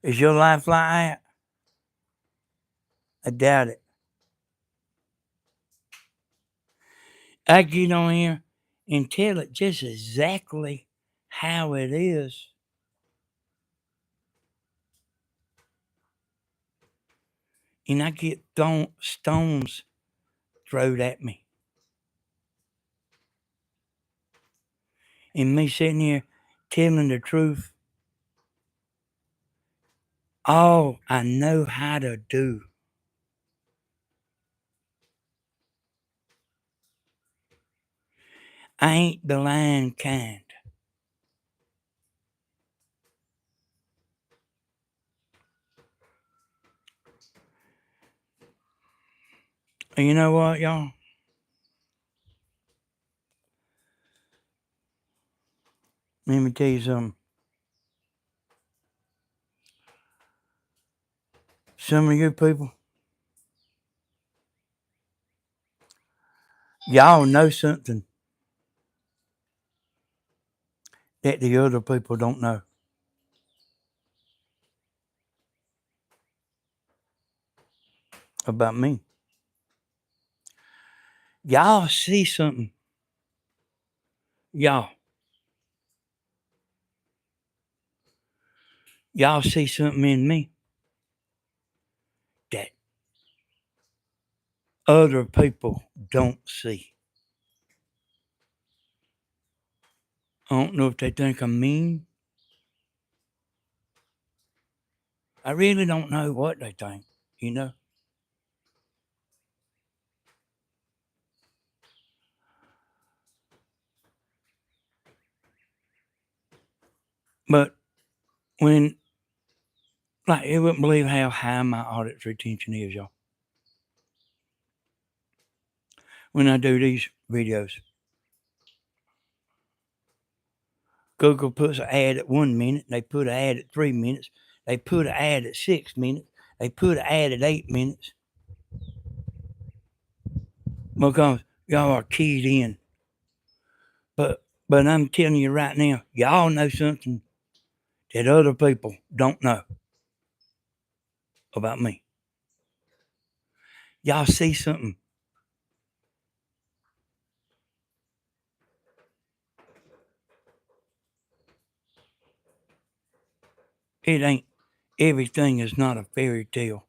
Is your life like that? I doubt it. I get on here and tell it just exactly how it is. And I get stones thrown at me. And me sitting here telling the truth, all I know how to do. I ain't the lying kind. And you know what, y'all? Let me tell you something. Some of you people, y'all know something that the other people don't know about me. Y'all see something. Y'all see something in me that other people don't see. I don't know if they think I'm mean. I really don't know what they think, But when, like, you wouldn't believe how high my audit retention is, y'all. When I do these videos, Google puts an ad at 1 minute, they put an ad at 3 minutes, they put an ad at 6 minutes, they put an ad at 8 minutes. Because y'all are keyed in. But I'm telling you right now, y'all know something that other people don't know about me. Y'all see something. It ain't, everything is not a fairy tale.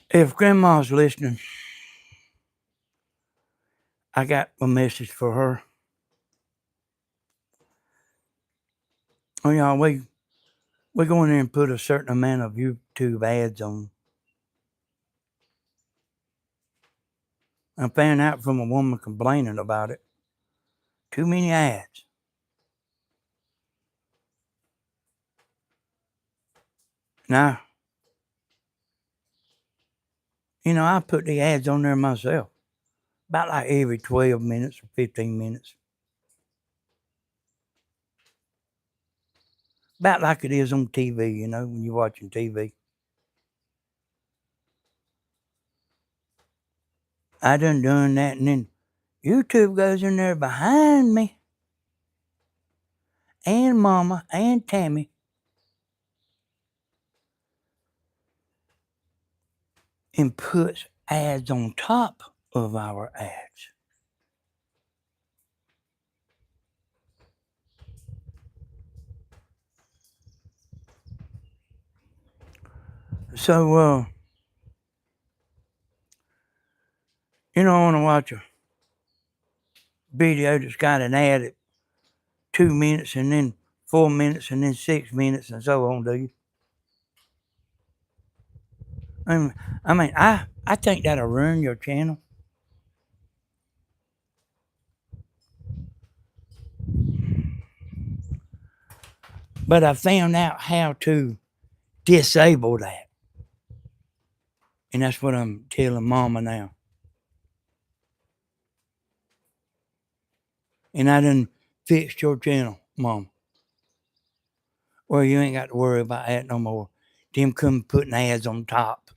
If Grandma's listening, I got a message for her. Oh, y'all, we go in there and put a certain amount of YouTube ads on. I found out from a woman complaining about it. Too many ads. Now, I put the ads on there myself. About like every 12 minutes or 15 minutes. About like it is on TV, when you're watching TV. I done that, and then YouTube goes in there behind me, and Mama, and Tammy, and puts ads on top of our ads. So, I want to watch a video that's got an ad at 2 minutes, and then 4 minutes, and then 6 minutes, and so on, do you? I think that'll ruin your channel. But I found out how to disable that. And that's what I'm telling Mama now. And I done fixed your channel, Mom. Well, you ain't got to worry about that no more. Them come putting ads on top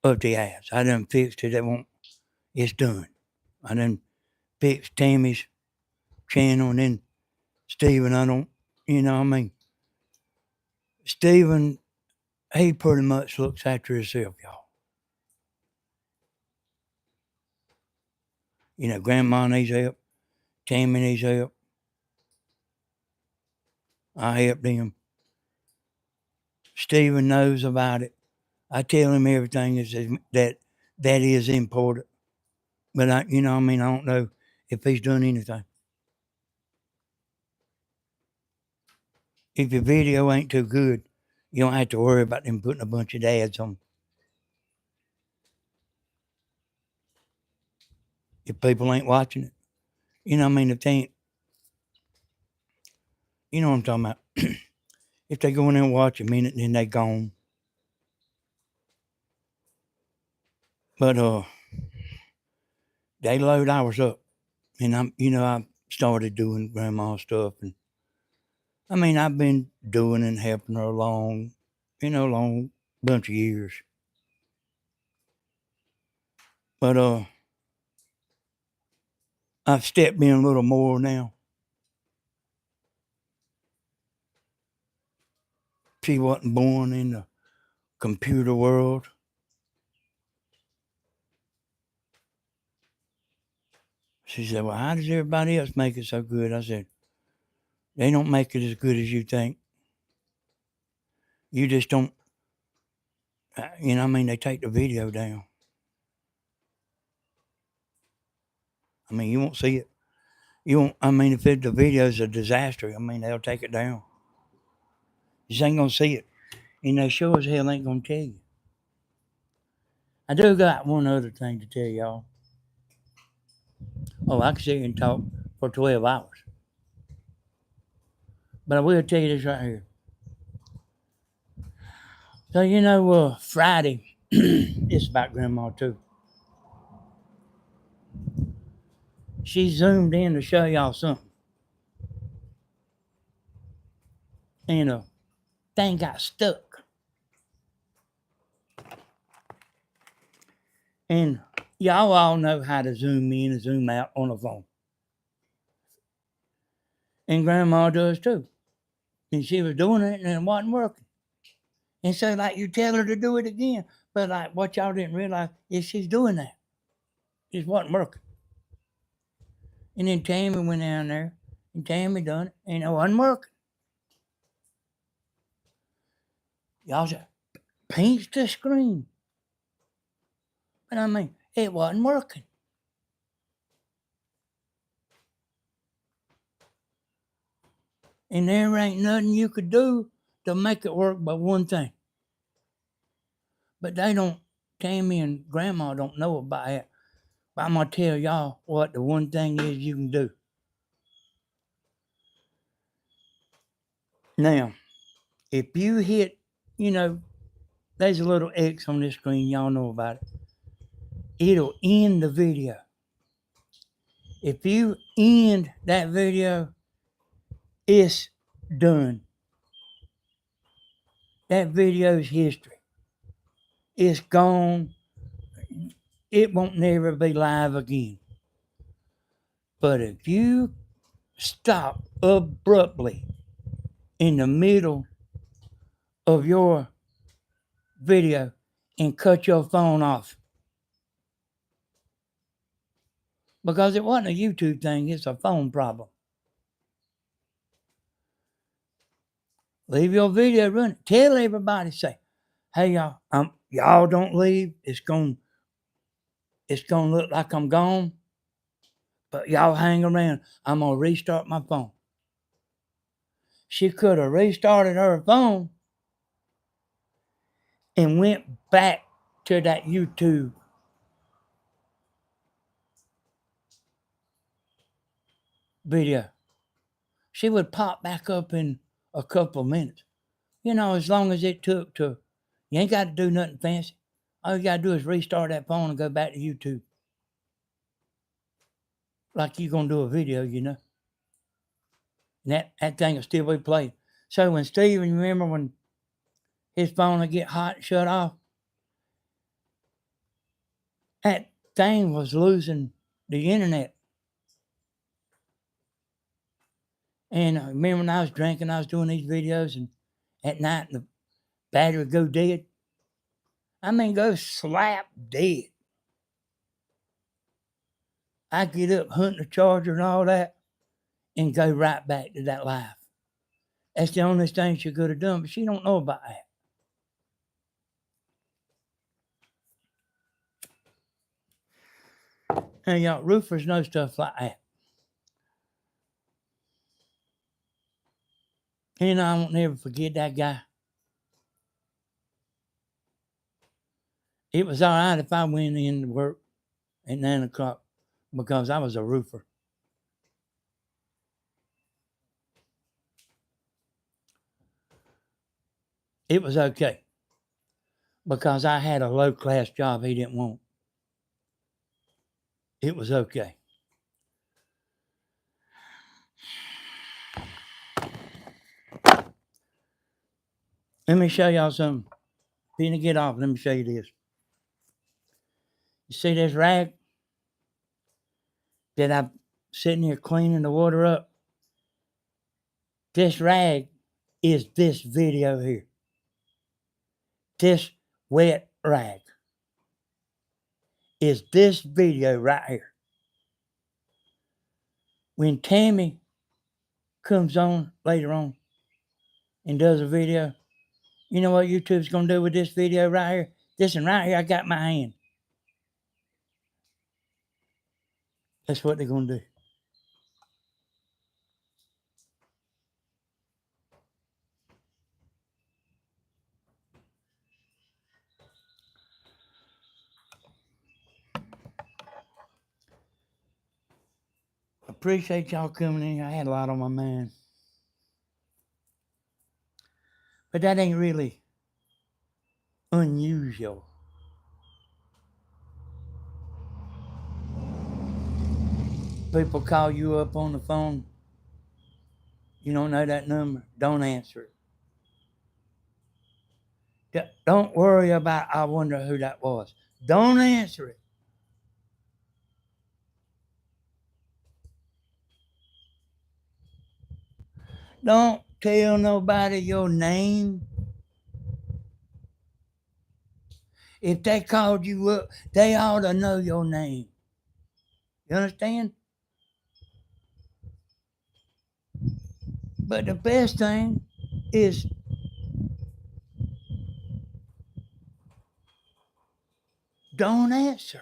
of the ads. I done fixed it. It's done. I done fixed Tammy's channel, and then Stephen, Stephen, he pretty much looks after himself, y'all. Grandma needs help. Tammy needs help. I help them. Stephen knows about it. I tell him everything that is important. But I don't know if he's done anything. If your video ain't too good, you don't have to worry about them putting a bunch of ads on. If people ain't watching it. If they ain't, you know what I'm talking about. If they go in there and watch a minute, then they gone. But they load ours up. And I started doing grandma stuff, and I've been doing and helping her along, long bunch of years. But I've stepped in a little more now. She wasn't born in the computer world. She said, well, how does everybody else make it so good? I said, they don't make it as good as you think. You just don't, they take the video down. You won't see it. You won't, if the video's a disaster, they'll take it down. You just ain't going to see it. And they sure as hell ain't going to tell you. I do got one other thing to tell y'all. Oh, I can sit here and talk for 12 hours. But I will tell you this right here. So, Friday, it's about Grandma too. She zoomed in to show y'all something. And the thing got stuck. And y'all all know how to zoom in and zoom out on a phone. And Grandma does too. And she was doing it and it wasn't working. And so, you tell her to do it again. But, what y'all didn't realize is she's doing that. It wasn't working. And then Tammy went down there and Tammy done it and it wasn't working. Y'all said, pinch the screen. But it wasn't working. And there ain't nothing you could do to make it work but one thing. But they don't, Tammy and Grandma don't know about it. But I'm going to tell y'all what the one thing is you can do. Now, if you hit, there's a little X on this screen. Y'all know about it. It'll end the video. If you end that video, it's done. That video's history. It's gone. It won't never be live again. But if you stop abruptly in the middle of your video and cut your phone off, because it wasn't a YouTube thing, it's a phone problem. Leave your video running. Tell everybody, say, hey y'all, y'all don't leave. It's gonna look like I'm gone. But y'all hang around. I'm gonna restart my phone. She could have restarted her phone and went back to that YouTube video. She would pop back up in a couple of minutes. As long as it took to, you ain't got to do nothing fancy. All you got to do is restart that phone and go back to YouTube. Like you're going to do a video, And that thing will still be playing. So when Steven, you remember when his phone would get hot and shut off? That thing was losing the internet. And I remember when I was drinking, I was doing these videos, and at night the battery would go dead. I mean, go slap dead. I get up, hunt the charger and all that, and go right back to that life. That's the only thing she could have done, but she don't know about that. And y'all, roofers know stuff like that. And I won't never forget that guy. It was all right if I went in to work at 9 o'clock because I was a roofer. It was okay because I had a low-class job he didn't want. It was okay. Let me show y'all something. If you get off, let me show you this. You see this rag that I'm sitting here cleaning the water up? This rag is this video here. This wet rag is this video right here. When Tammy comes on later on and does a video, you know what YouTube's going to do with this video right here? This one right here, I got my hand. That's what they're going to do. Appreciate y'all coming in. I had a lot on my mind. But that ain't really unusual. People call you up on the phone. You don't know that number. Don't answer it. Don't worry about, I wonder who that was. Don't answer it. Don't tell nobody your name. If they called you up, they ought to know your name. You understand? But the best thing is don't answer.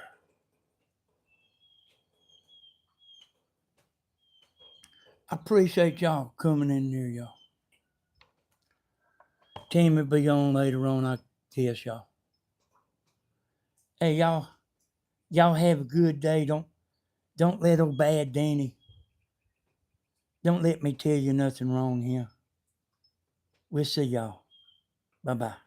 I appreciate y'all coming in here, y'all. Tammy will be on later on, I guess, y'all. Hey, y'all have a good day. Don't let old bad Danny, don't let me tell you nothing wrong here. We'll see y'all. Bye-bye.